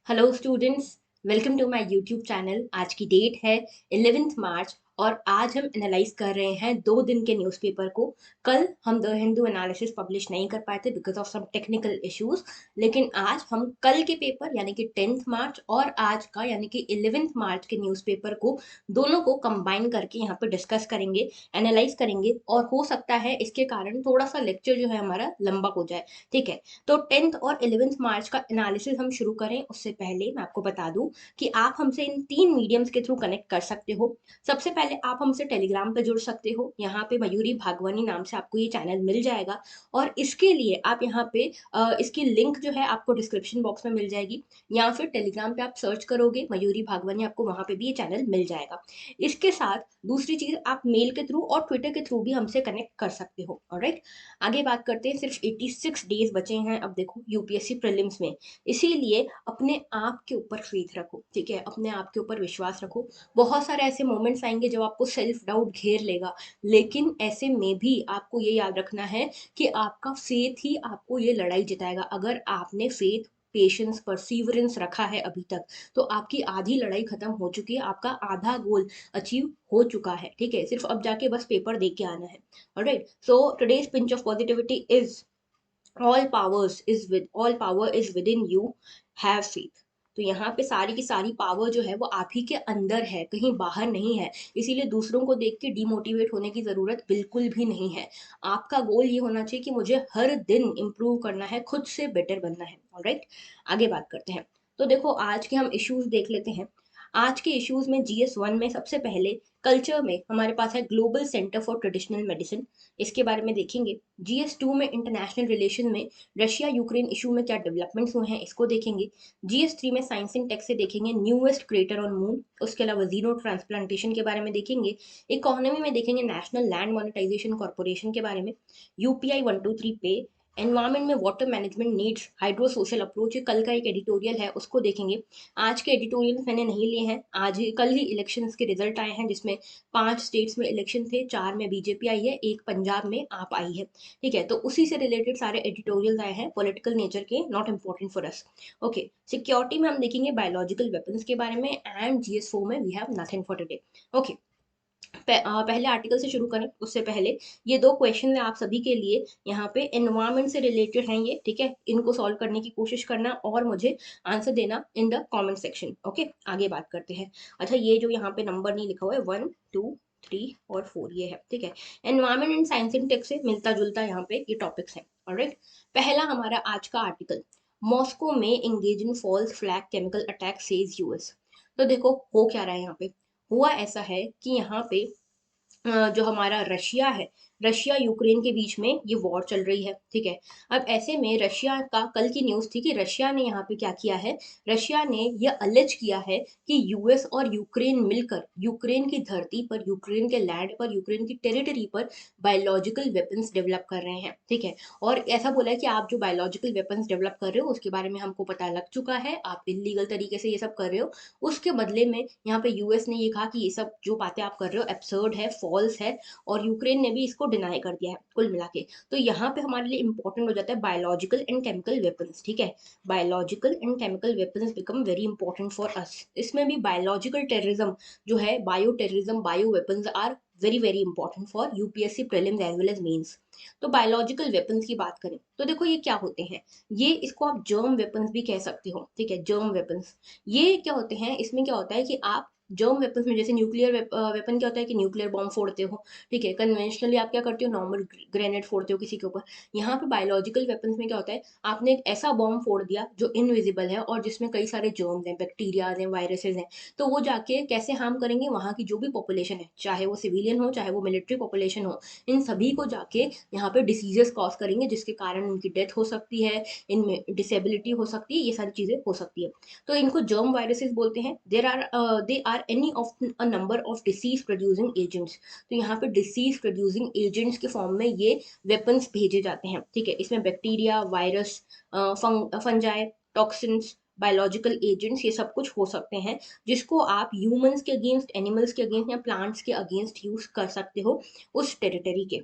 Hello students, welcome to my YouTube channel. आज की date है 11th मार्च और आज हम एनालाइज कर रहे हैं 2 दिन के न्यूज़पेपर को। कल हम द हिंदू एनालिसिस पब्लिश नहीं कर पाए थे because of some technical issues, लेकिन आज हम कल के पेपर यानी कि 10th मार्च और आज का यानी कि 11th मार्च के न्यूज़पेपर को दोनों को कंबाइन करके यहाँ पे डिस्कस करेंगे, एनालाइज करेंगे और हो सकता है इसके कारण थोड़ा सा लेक्चर जो है हमारा लंबा हो जाए। ठीक है, तो 10th और 11th मार्च का एनालिसिस हम शुरू करें उससे पहले मैं आपको बता दूं कि आप हमसे इन 3 मीडियम्स के थ्रू कनेक्ट कर सकते हो। सबसे पहले आप हमसे टेलीग्राम पे जुड़ सकते हो, यहाँ पे मयूरी भागवानी नाम से आपको ये चैनल मिल जाएगा और इसके लिए आप यहाँ पे इसकी लिंक जो है आपको डिस्क्रिप्शन बॉक्स में मिल जाएगी या फिर टेलीग्राम पे आप सर्च करोगे मयूरी भागवानी, आपको वहां पे भी ये चैनल मिल जाएगा। इसके साथ दूसरी चीज, आप मेल के थ्रू और ट्विटर के थ्रू भी हमसे कनेक्ट कर सकते हो। ऑलराइट, आगे बात करते हैं। सिर्फ 86 डेज बचे हैं अब देखो यूपीएससी प्रीलिम्स में, इसीलिए अपने आप के ऊपर फेथ रखो। ठीक है, अपने आप के ऊपर विश्वास रखो। बहुत सारे ऐसे मोमेंट्स आएंगे जब आपको सेल्फ डाउट घेर लेगा, लेकिन ऐसे में भी आपको ये याद रखना है कि आपका फेथ ही आपको ये लड़ाई जिताएगा। अगर आपने फेथ, पेशेंस, परसीवरेंस रखा है अभी तक, तो आपकी आधी लड़ाई खत्म हो चुकी है, आपका आधा गोल अचीव हो चुका है। ठीक है, सिर्फ अब जाके बस पेपर दे के आना है। Alright, so today's pinch of positivity is all power is within you, have faith। तो यहाँ पे सारी की सारी पावर जो है वो आप ही के अंदर है, कहीं बाहर नहीं है। इसीलिए दूसरों को देख के डिमोटिवेट होने की जरूरत बिल्कुल भी नहीं है। आपका गोल ये होना चाहिए कि मुझे हर दिन इम्प्रूव करना है, खुद से बेटर बनना है। ऑलराइट, आगे बात करते हैं। तो देखो आज के हम इश्यूज देख लेते हैं। आज के इश्यूज में GS1 में सबसे पहले कल्चर में हमारे पास है global centre for traditional medicine, इसके बारे में देखेंगे। GS2 में इंटरनेशनल रिलेशन में रशिया यूक्रेन इशू में क्या डेवलपमेंट्स हुए हैं इसको देखेंगे। GS3 में साइंस एंड टेक से देखेंगे न्यूएस्ट क्रेटर ऑन मून, उसके अलावा जीरो ट्रांसप्लांटेशन के बारे में देखेंगे। इकोनॉमी में देखेंगे नेशनल लैंड मोनेटाइजेशन कॉर्पोरेशन के बारे में, UPI 123 पे। एनवायरमेंट में water management needs hydro social approach, ये कल का एक एडिटोरियल है उसको देखेंगे। आज के एडिटोरियल मैंने नहीं लिए हैं, आज ही कल ही इलेक्शंस के रिजल्ट आए हैं जिसमें 5 स्टेट्स में इलेक्शन थे, 4 में बीजेपी आई है, एक पंजाब में आप आई है। ठीक है, तो उसी से रिलेटेड सारे एडिटोरियल आए हैं, पॉलिटिकल नेचर के, not important for us. Okay, security में हम देखेंगे बायोलॉजिकल वेपन्स के बारे में एंड GS4 में we have nothing for today. Okay, पहले आर्टिकल से शुरू करें उससे पहले ये 2 क्वेश्चन है आप सभी के लिए, यहाँ पे एनवायरमेंट से रिलेटेड हैं ये। ठीक है, इनको सॉल्व करने की कोशिश करना और मुझे आंसर देना in the comment section. Okay, आगे बात करते हैं। अच्छा, ये जो यहाँ पे नंबर नहीं लिखा हुआ है 1 2 3 और 4 ये है। ठीक है, environment and science and tech से मिलता जुलता यहाँ पे ये टॉपिक्स हैं। ऑलराइट, पहला हमारा आज का आर्टिकल, मॉस्को में engage in false flag chemical attack says US. तो देखो हो क्या रहा है यहाँ पे। हुआ ऐसा है कि यहाँ पे जो हमारा रशिया है, रशिया यूक्रेन के बीच में ये वॉर चल रही है। ठीक है, अब ऐसे में रशिया का कल की न्यूज थी कि रशिया ने यहाँ पे क्या किया है, रशिया ने ये अलेज किया है कि यूएस और यूक्रेन मिलकर यूक्रेन की धरती पर, यूक्रेन के लैंड पर, यूक्रेन की टेरिटरी पर बायोलॉजिकल वेपन्स डेवलप कर रहे हैं। ठीक है, और ऐसा बोला है कि आप जो बायोलॉजिकल वेपन्स डेवलप कर रहे हो उसके बारे में हमको पता लग चुका है, आप इलीगल तरीके से ये सब कर रहे हो। उसके बदले में यहाँ पे यूएस ने ये कहा कि ये सब जो बातें आप कर रहे हो एब्सर्ड है, फॉल्स है, और यूक्रेन ने भी इसको डिनाई कर दिया है कुल मिला के। तो यहाँ पे हमारे लिए इंपॉर्टेंट हो जाता है बायोलॉजिकल एंड केमिकल वेपन्स। ठीक है, biological and chemical weapons become very important for us. इसमें भी बायोलॉजिकल टेररिज्म जो है, bio terrorism, bio weapons are very very important for UPSC prelims as well as mains. तो बायोलॉजिकल वेपन्स की बात करें तो देखो ये क्या होते हैं, ये इसको आप जर्म वेपन्स भी कह सकते हो। ठीक है, जर्म वेपन्स ये क्या होते हैं, इसमें क्या होता है कि आप जर्म वेपन्स में, जैसे न्यूक्लियर वेपन क्या होता है कि न्यूक्लियर बॉम्ब फोड़ते हो। ठीक है, कन्वेंशनली आप क्या करते हो, नॉर्मल ग्रेनेड फोड़ते हो किसी के ऊपर। यहाँ पे बायोलॉजिकल वेपन्स में क्या होता है, आपने एक ऐसा बॉम्ब फोड़ दिया जो इनविजिबल है और जिसमें कई सारे जर्म्स हैं, बैक्टीरियाज हैं, वायरसेस हैं। तो वो जाके कैसे हार्म करेंगे वहाँ की जो भी पॉपुलेशन है, चाहे वो सिविलियन हो चाहे वो मिलिट्री पॉपुलेशन हो, इन सभी को जाके यहाँ पे डिसीजेस कॉज करेंगे जिसके कारण उनकी डेथ हो सकती है, इनमें डिसेबिलिटी हो सकती है, ये सारी चीजें हो सकती है। तो इनको जर्म वायरसेस बोलते हैं। They are any of a number of disease producing agents. तो यहाँ पे डिसीज प्रोड्यूसिंग एजेंट्स के फॉर्म में ये वेपन्स भेजे जाते हैं। ठीक है, इसमें bacteria, virus, fungi, toxins, biological agents, ये सब कुछ हो सकते हैं जिसको आप ह्यूमंस के अगेंस्ट, एनिमल्स के अगेंस्ट या प्लांट्स के अगेंस्ट यूज कर सकते हो उस टेरिटरी के।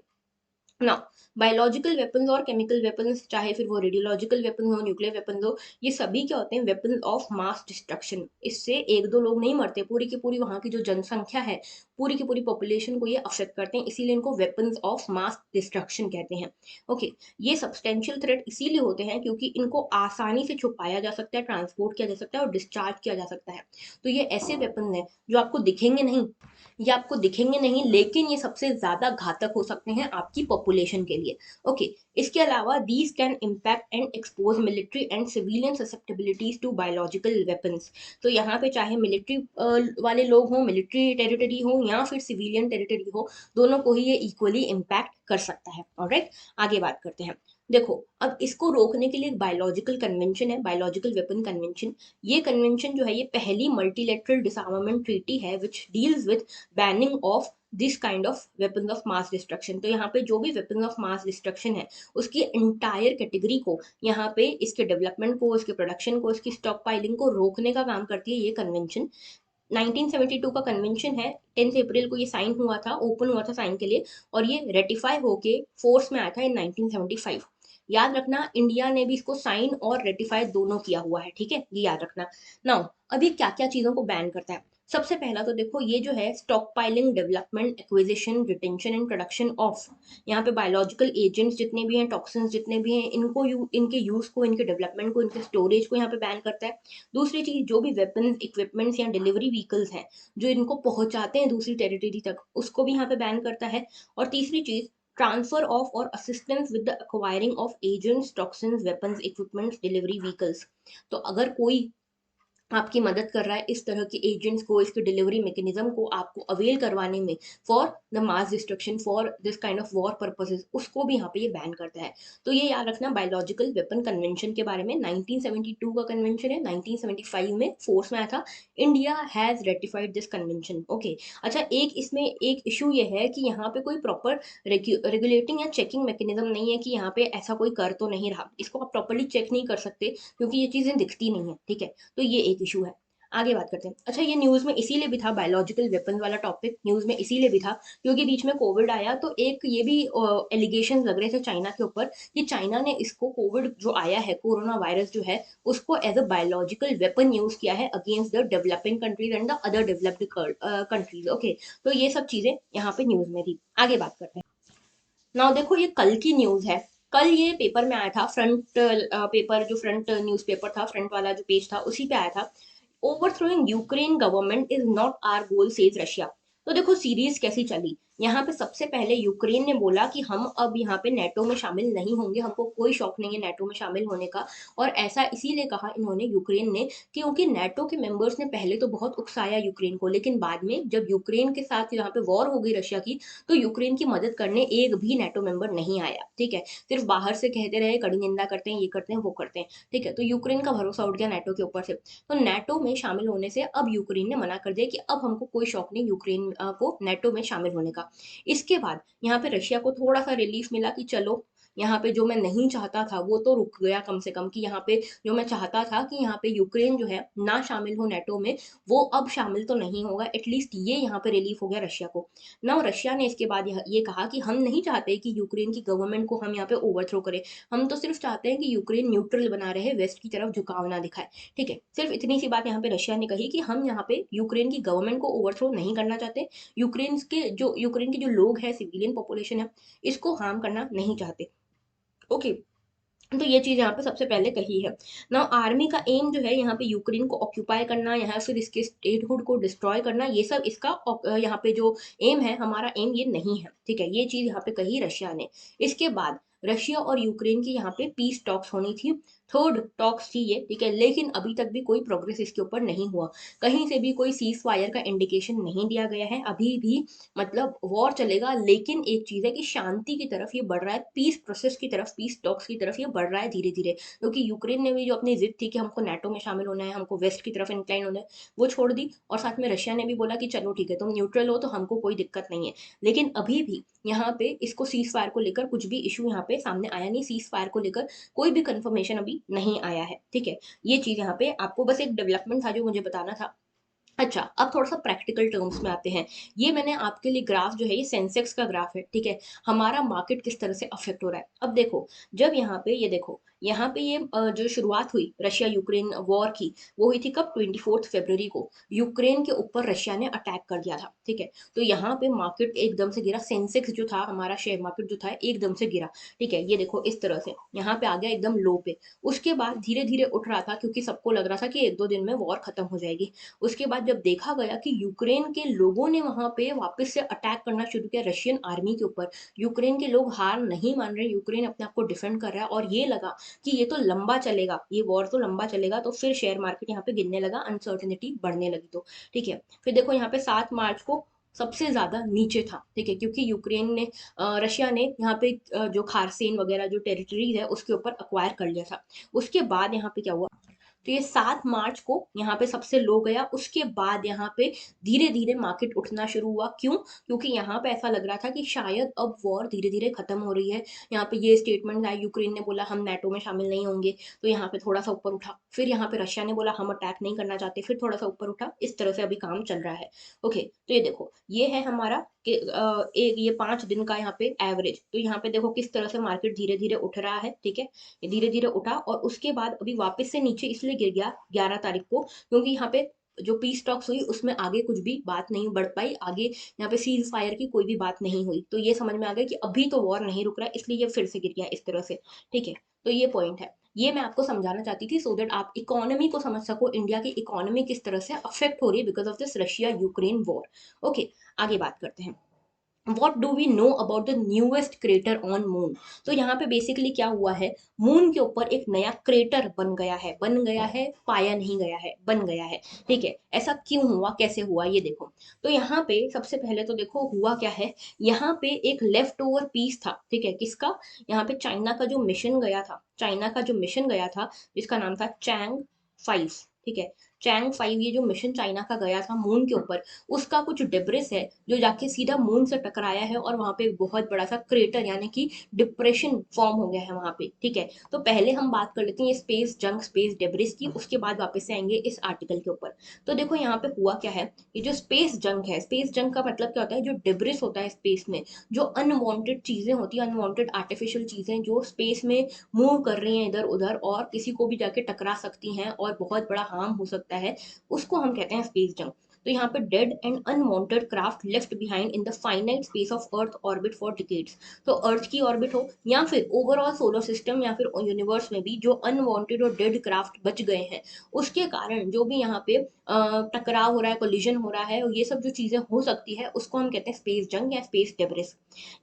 ना बायोलॉजिकल वेपन्स और केमिकल वेपन्स, चाहे फिर वो रेडियोलॉजिकल वेपन हो, न्यूक्लियर वेपन हो, ये सभी क्या होते हैं, वेपन ऑफ मास डिस्ट्रक्शन। इससे एक दो लोग नहीं मरते, पूरी की पूरी वहां की जो जनसंख्या है, पूरी की पूरी पॉपुलेशन को ये अफेक्ट करते हैं, इसीलिए इनको वेपन्स ऑफ मास डिस्ट्रक्शन कहते हैं। ओके, ये सब्सटेंशियल थ्रेट इसीलिए होते हैं क्योंकि इनको आसानी से छुपाया जा सकता है, ट्रांसपोर्ट किया जा सकता है और डिस्चार्ज किया जा सकता है। तो ये ऐसे वेपन है जो आपको दिखेंगे नहीं, ये आपको दिखेंगे नहीं, लेकिन ये सबसे ज्यादा घातक हो सकते हैं आपकी पॉपुलेशन के लिए। ओके, इसके अलावा these can impact and expose military and civilian susceptibilities to biological weapons. तो यहाँ पे चाहे मिलिट्री वाले लोग हों, मिलिट्री टेरिटरी हो या फिर सिविलियन टेरिटरी हो, दोनों को ही ये इक्वली इम्पैक्ट कर सकता है। ऑलराइट, आगे बात करते हैं। देखो, अब इसको रोकने के लिए एक बायोलॉजिकल कन्वेंशन है, बायोलॉजिकल वेपन कन्वेंशन। ये कन्वेंशन जो है, ये पहली मल्टीलेटरल डिसआर्मामेंट ट्रीटी है which deals with banning of this kind of weapons of mass destruction. तो यहाँ पे जो भी वेपन्स ऑफ मास डिस्ट्रक्शन है, उसकी एंटायर कैटेगरी को, यहाँ पे इसके डेवलपमेंट को, इसके प्रोडक्शन को, इसकी स्टॉक पाइलिंग को रोकने का काम करती है ये कन्वेंशन। 1972 का कन्वेंशन है, 10 अप्रैल को ये साइन हुआ था, ओपन हुआ था साइन के लिए, और ये रेटिफाई होके फोर्स में आया था इन 1975। याद रखना, इंडिया ने भी इसको साइन और रेटिफाई दोनों किया हुआ है, ठीक है, ये याद रखना। नाउ, अभी क्या क्या चीजों को बैन करता है। सबसे पहला तो देखो, ये जो है stock piling, development, acquisition, retention and production of, यहाँ पे बायोलॉजिकल एजेंट्स जितने भी हैं, टॉक्सिन्स जितने भी हैं, इनको इनके यूज को, इनके डेवलपमेंट को, इनके स्टोरेज को यहाँ पे बैन करता है। दूसरी चीज, जो भी वेपन्स, इक्विपमेंट्स या डिलीवरी व्हीकल्स हैं जो इनको पहुंचाते हैं दूसरी टेरिटरी तक, उसको भी यहाँ पे बैन करता है। और तीसरी चीज, ट्रांसफर ऑफ और assistance with the acquiring of agents, toxins, weapons, equipments, delivery vehicles. तो अगर कोई आपकी मदद कर रहा है इस तरह के एजेंट्स को, इसके डिलीवरी मैकेनिज्म को आपको अवेल करवाने में, for the mass destruction, for this kind of war purposes, उसको भी यहाँ पे ये बैन करता है। तो ये याद रखना बायोलॉजिकल वेपन कन्वेंशन के बारे में। 1972 का कन्वेंशन है, 1975 में फोर्स में आया था। India has ratified this convention. Okay, अच्छा, एक इसमें एक इशू ये है कि यहाँ पे कोई प्रॉपर रेगुलेटिंग या चेकिंग मैकेनिज्म नहीं है कि यहाँ पे ऐसा कोई कर तो नहीं रहा, इसको आप प्रॉपरली चेक नहीं कर सकते क्योंकि ये चीजें दिखती नहीं है, ठीक है। तो ये एक इशू है। आगे बात करते हैं। अच्छा, ये न्यूज में इसीलिए भी था, बायोलॉजिकल वेपन वाला टॉपिक न्यूज में इसीलिए भी था क्योंकि बीच में कोविड आया, तो एक ये भी एलिगेशन लग रहे थे चाइना के ऊपर कि चाइना ने इसको, कोविड जो आया है, कोरोना वायरस जो है, उसको as a biological weapon use किया है against the developing countries and the other developed countries. Okay, तो ये सब चीजें यहाँ पे न्यूज में थी। आगे बात करते हैं। नाउ देखो, ये कल की न्यूज है। कल ये पेपर में आया था, फ्रंट पेपर, जो फ्रंट न्यूज पेपर था, फ्रंट वाला जो पेज था, उसी पे आया था। Overthrowing Ukraine government is not our goal, says Russia. तो देखो सीरीज कैसी चली। यहाँ पे सबसे पहले यूक्रेन ने बोला कि हम अब यहाँ पे नेटो में शामिल नहीं होंगे, हमको कोई शौक नहीं है नेटो में शामिल होने का। और ऐसा इसीलिए कहा इन्होंने, यूक्रेन ने, क्योंकि नेटो के मेंबर्स ने पहले तो बहुत उकसाया यूक्रेन को, लेकिन बाद में जब यूक्रेन के साथ यहाँ पे वॉर हो गई रशिया की, तो यूक्रेन की मदद करने एक भी नेटो मेंबर नहीं आया, ठीक है। सिर्फ बाहर से कहते रहे, कड़ी निंदा करते हैं, ये करते हैं, वो करते हैं, ठीक है। तो यूक्रेन का भरोसा उठ गया नेटो के ऊपर से। तो नेटो में शामिल होने से अब यूक्रेन ने मना कर दिया कि अब हमको कोई शौक नहीं यूक्रेन को नेटो में शामिल होने का। इसके बाद यहाँ पे रशिया को थोड़ा सा रिलीफ मिला कि चलो, यहाँ पे जो मैं नहीं चाहता था वो तो रुक गया कम से कम, कि यहाँ पे जो मैं चाहता था कि यहाँ पे यूक्रेन जो है ना शामिल हो नेटो में, वो अब शामिल तो नहीं होगा, एटलीस्ट ये यहाँ पे रिलीफ हो गया रशिया को। ना रशिया ने इसके बाद ये कहा कि हम नहीं चाहते कि यूक्रेन की गवर्नमेंट को हम यहाँ पे ओवरथ्रो करें, हम तो सिर्फ चाहते हैं कि यूक्रेन न्यूट्रल बना रहे, वेस्ट की तरफ झुकाव ना दिखाए, ठीक है। सिर्फ इतनी सी बात यहाँ पे रशिया ने कही कि हम यहाँ पे यूक्रेन की गवर्नमेंट को ओवरथ्रो नहीं करना चाहते, यूक्रेन के जो लोग हैं, सिविलियन पॉपुलेशन है, इसको हार्म करना नहीं चाहते। ओके, तो ये चीज यहाँ पे सबसे पहले कही है ना। आर्मी का एम जो है यहाँ पे यूक्रेन को ऑक्यूपाई करना, यहाँ फिर इसके स्टेटहुड को डिस्ट्रॉय करना, ये सब इसका यहाँ पे जो एम है, हमारा एम ये नहीं है, ठीक है। ये चीज यहाँ पे कही रशिया ने। इसके बाद रशिया और यूक्रेन की यहाँ पे पीस टॉक्स होनी थी, थर्ड टॉक्स थी ये, ठीक है, लेकिन अभी तक भी कोई प्रोग्रेस इसके ऊपर नहीं हुआ। कहीं से भी कोई सीज फायर का इंडिकेशन नहीं दिया गया है अभी भी। मतलब वॉर चलेगा, लेकिन एक चीज है कि शांति की तरफ ये बढ़ रहा है, पीस प्रोसेस की तरफ, पीस टॉक्स की तरफ ये बढ़ रहा है धीरे धीरे। क्योंकि यूक्रेन ने भी जो अपनी जिद थी कि हमको नेटो में शामिल होना है, हमको वेस्ट की तरफ इंक्लाइन होना है, वो छोड़ दी। और साथ में रशिया ने भी बोला कि चलो ठीक है, तुम न्यूट्रल हो तो हमको कोई दिक्कत नहीं है। लेकिन अभी भी यहाँ पे इसको सीज फायर को लेकर कुछ भी इशू यहाँ पे सामने आया नहीं, सीज फायर को लेकर कोई भी कंफर्मेशन अभी नहीं आया है, ठीक है। ये चीज यहाँ पे आपको बस एक डेवलपमेंट था जो मुझे बताना था। अच्छा, अब थोड़ा-सा प्रैक्टिकल टर्म्स में आते हैं। ये मैंने आपके लिए ग्राफ जो है ये सेंसेक्स का ग्राफ है, ठीक है? हमारा मार्केट किस तरह से अफ़ेक्ट हो रहा है। अब देखो, जब यहाँ पे ये देखो, यहाँ पे ये जो शुरुआत हुई रशिया-यूक्रेन वॉर की, वो हुई थी कब 24 फरवरी को। यूक्रेन के ऊपर रशिया ने अटैक कर दिया था, ठीक है? तो यहाँ पे मार्केट एकदम से गिरा, सेंसेक्स जो था हमारा शेयर मार्केट जो था एकदम से गिरा, ठीक है? ये देखो इस तरह से, यहाँ पे आ गया एकदम लो पे। उसके बाद धीरे-धीरे उठ रहा था क्योंकि सबको लग रहा था कि 1-2 दिन में वॉर खत्म हो जाएगी। उसके बाद जब देखा गया कि यूक्रेन के लोगों ने वहाँ पे वापस से अटैक करना शुरू किया रशियन आर्मी के ऊपर, यूक्रेन के लोग हार नहीं मान रहे, यूक्रेन अपने आप को डिफेंड कर रहा है और ये लगा कि ये तो लंबा चलेगा, ये वॉर तो लंबा चलेगा, तो फिर शेयर मार्केट यहाँ पे गिरने लगा, अनसर्टेनिटी बढ़ने लगी तो, ठीक है। फिर देखो यहाँ पे 7 मार्च को सबसे ज़्यादा नीचे था, ठीक है, क्योंकि यूक्रेन ने रशिया ने यहाँ पे जो खारसेन वगैरह जो टेरिटरीज़ है उसके ऊपर एक्वायर कर लिया था। उसके बाद यहाँ पे क्या हुआ, तो ये 7 मार्च को यहाँ पे सबसे लो गया, उसके बाद यहाँ पे धीरे-धीरे मार्केट उठना शुरू हुआ। क्यों? क्योंकि यहाँ पे ऐसा लग रहा था कि शायद अब वॉर धीरे-धीरे खत्म हो रही है। यहाँ पे ये स्टेटमेंट आया, यूक्रेन ने बोला हम नेटो में शामिल नहीं होंगे, तो यहाँ पे थोड़ा-सा ऊपर उठा। फिर यहाँ पे रशिया ने बोला हम अटैक नहीं करना चाहते, फिर थोड़ा-सा ऊपर उठा। इस तरह से अभी काम चल रहा है। ओके, तो ये देखो, ये है हमारा कि एक ये 5 दिन का यहाँ पे एवरेज। तो यहाँ पे देखो किस तरह से मार्केट धीरे-धीरे उठ रहा है, ठीक है? ये धीरे-धीरे उठा और उसके बाद अभी वापस से नीचे इसलिए गिर गया 11 तारीख को, क्योंकि यहाँ पे जो पीस टॉक्स हुई उसमें आगे कुछ भी बात नहीं बढ़ पाई, आगे यहाँ पे सीज़ फायर की कोई भी बात नहीं हुई। तो ये समझ में आ गया कि अभी तो वॉर नहीं रुक रहा है, इसलिए ये फिर से गिर गया इस तरह से, ठीक है? तो ये पॉइंट है। ये मैं आपको समझाना चाहती थी सो दैट आप इकोनॉमी को समझ सको, इंडिया की इकोनॉमी किस तरह से अफेक्ट हो रही है because of this Russia Ukraine war. Okay, आगे बात करते हैं। What do we know about the newest crater on moon. तो यहाँ पे बेसिकली क्या हुआ है, मून के ऊपर एक नया क्रेटर बन गया है, पाया नहीं गया है, बन गया है, ठीक है। ऐसा क्यों हुआ, कैसे हुआ, ये देखो। तो यहाँ पे सबसे पहले तो देखो हुआ क्या है, यहाँ पे एक लेफ्ट ओवर पीस था, ठीक है, किसका, यहाँ पे चाइना का जो मिशन गया था, चाइना का जो मिशन गया था जिसका नाम था चैंग 5, ठीक है। चैंग 5 ये जो मिशन चाइना का गया था मून के ऊपर, उसका कुछ डिब्रिस है जो जाके सीधा मून से टकराया है और वहां पे एक बहुत बड़ा सा क्रेटर यानी कि डिप्रेशन फॉर्म हो गया है वहां पे, ठीक है। तो पहले हम बात कर लेते हैं ये स्पेस जंक स्पेस डेब्रिस की, उसके बाद वापस से आएंगे इस आर्टिकल के ऊपर। तो देखो यहाँ पे हुआ क्या है, ये जो स्पेस जंक है, स्पेस जंक का मतलब क्या होता है, जो डिब्रिस होता है स्पेस में, जो अनवांटेड चीजें होती हैं, अनवांटेड आर्टिफिशियल चीजें जो स्पेस में मूव कर रही हैं इधर उधर और किसी को भी जाके टकरा सकती हैं और बहुत बड़ा हार्म हो सकता है, उसको हम कहते हैं स्पेस जंक। तो यहाँ पे dead and unwanted craft left behind in the finite space of earth orbit for decades. तो अर्थ की ऑर्बिट हो या फिर ओवरऑल सोलर सिस्टम या फिर यूनिवर्स में भी जो अनवांटेड और डेड क्राफ्ट बच गए हैं, उसके कारण जो भी यहाँ पे टकराव हो रहा है, कोलिजन हो रहा है, और ये सब जो चीजें हो सकती है उसको हम कहते हैं स्पेस जंग या स्पेस डेब्रिस।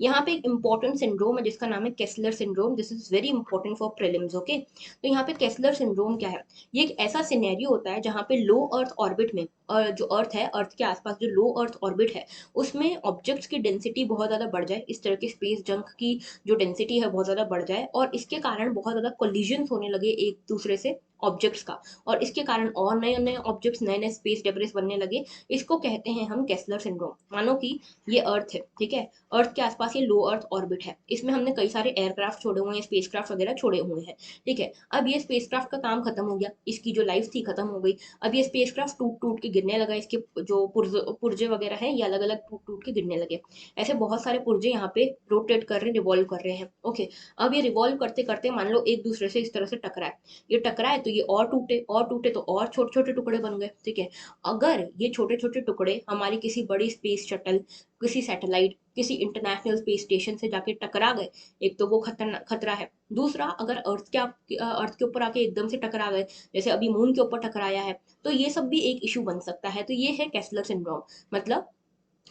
यहाँ पे एक इंपॉर्टेंट सिंड्रोम है जिसका नाम है Kessler syndrome, this is very important for prelims, okay. तो यहाँ पे केसलर सिंड्रोम क्या है, ये एक ऐसा सिनेरियो होता है जहाँ पे लो अर्थ ऑर्बिट में जो अर्थ है, अर्थ के आसपास जो लो अर्थ ऑर्बिट है, उसमें ऑब्जेक्ट्स की डेंसिटी बहुत ज़्यादा बढ़ जाए, इस तरह की स्पेस जंक की जो डेंसिटी है बहुत ज़्यादा बढ़ जाए और इसके कारण बहुत ज़्यादा कोलिजन्स होने लगे एक दूसरे से ऑब्जेक्ट्स का, और इसके कारण और नए नए ऑब्जेक्ट्स, नए नए स्पेस डेब्रिस बनने लगे। इसको कहते हैं हम केसलर सिंड्रोम। मानो कि ये अर्थ है, ठीक है, अर्थ के आसपास ये लो अर्थ ऑर्बिट है, इसमें हमने कई सारे एयरक्राफ्ट छोड़े हुए हैं, स्पेस क्राफ्ट वगैरह छोड़े हुए हैं, ठीक है। अब ये स्पेसक्राफ्ट का काम खत्म हो गया, इसकी जो लाइफ थी खत्म हो गई। अब ये स्पेसक्राफ्ट टूट टूट के गिरने लगा, इसके जो पुर्जे वगैरह हैं ये अलग अलग टूट टूट के गिरने लगे। ऐसे बहुत सारे पुर्जे यहाँ पे रोटेट कर रहे हैं, रिवॉल्व कर रहे हैं, ओके। अब ये रिवॉल्व करते करते मान लो एक दूसरे से इस तरह से टकराए, ये टकराए तो ये और टूटे तो और छोटे छोटे टुकड़े बन गए, ठीक है। अगर ये छोटे छोटे टुकड़े हमारी किसी बड़ी स्पेस शटल, किसी सैटेलाइट, किसी इंटरनेशनल स्पेस स्टेशन से जाके टकरा गए, एक तो वो खतरा है। दूसरा, अगर अर्थ के ऊपर आके एकदम से टकरा गए, जैसे अभी मून के ऊपर टकराया है, तो ये सब भी एक इशू बन सकता है। तो ये है केसलर सिंड्रोम, मतलब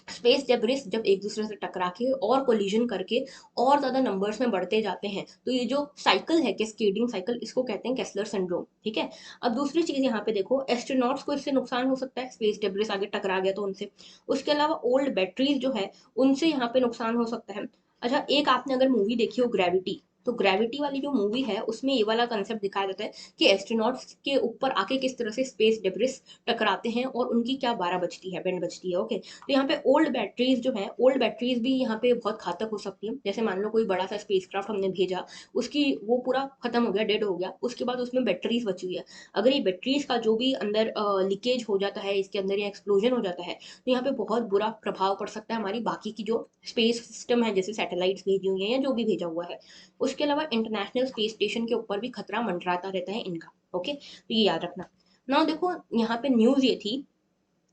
स्पेस डेब्रिस जब एक दूसरे से टकरा के और कोलिजन करके और ज्यादा नंबर्स में बढ़ते जाते हैं, तो ये जो साइकिल है, कैस्केडिंग साइकिल, इसको कहते हैं केसलर सिंड्रोम, ठीक है। अब दूसरी चीज यहाँ पे देखो, एस्ट्रोनॉट्स को इससे नुकसान हो सकता है, स्पेस डेब्रिस आगे टकरा गया तो उनसे। उसके अलावा ओल्ड बैटरीज जो है उनसे यहाँ पे नुकसान हो सकता है। अच्छा, एक आपने अगर मूवी देखी हो ग्रेविटी, तो ग्रेविटी वाली जो मूवी है उसमें ये वाला कंसेप्ट दिखाया जाता है कि एस्ट्रोनॉट्स के ऊपर आके किस तरह से स्पेस डेब्रिस टकराते हैं और उनकी क्या बारह बजती है, बैंड बजती है। ओके, तो यहाँ पे ओल्ड बैटरीज जो है, ओल्ड बैटरीज भी यहाँ पे बहुत घातक हो सकती है। जैसे मान लो कोई बड़ा सा स्पेसक्राफ्ट हमने भेजा, उसकी वो पूरा खत्म हो गया, डेड हो गया, उसके बाद उसमें बैटरीज बची हुई है। अगर ये बैटरीज का जो भी अंदर लीकेज हो जाता है इसके अंदर, या एक्सप्लोजन हो जाता है, तो यहाँ पे बहुत बुरा प्रभाव पड़ सकता है हमारी बाकी की जो स्पेस सिस्टम है, जैसे सैटेलाइट्स भेजी हुई है या जो भी भेजा हुआ है। उसके अलावा इंटरनेशनल स्पेस स्टेशन के ऊपर भी खतरा मंडराता रहता है इनका। ओके, तो ये याद रखना। ना देखो, यहाँ पे न्यूज ये थी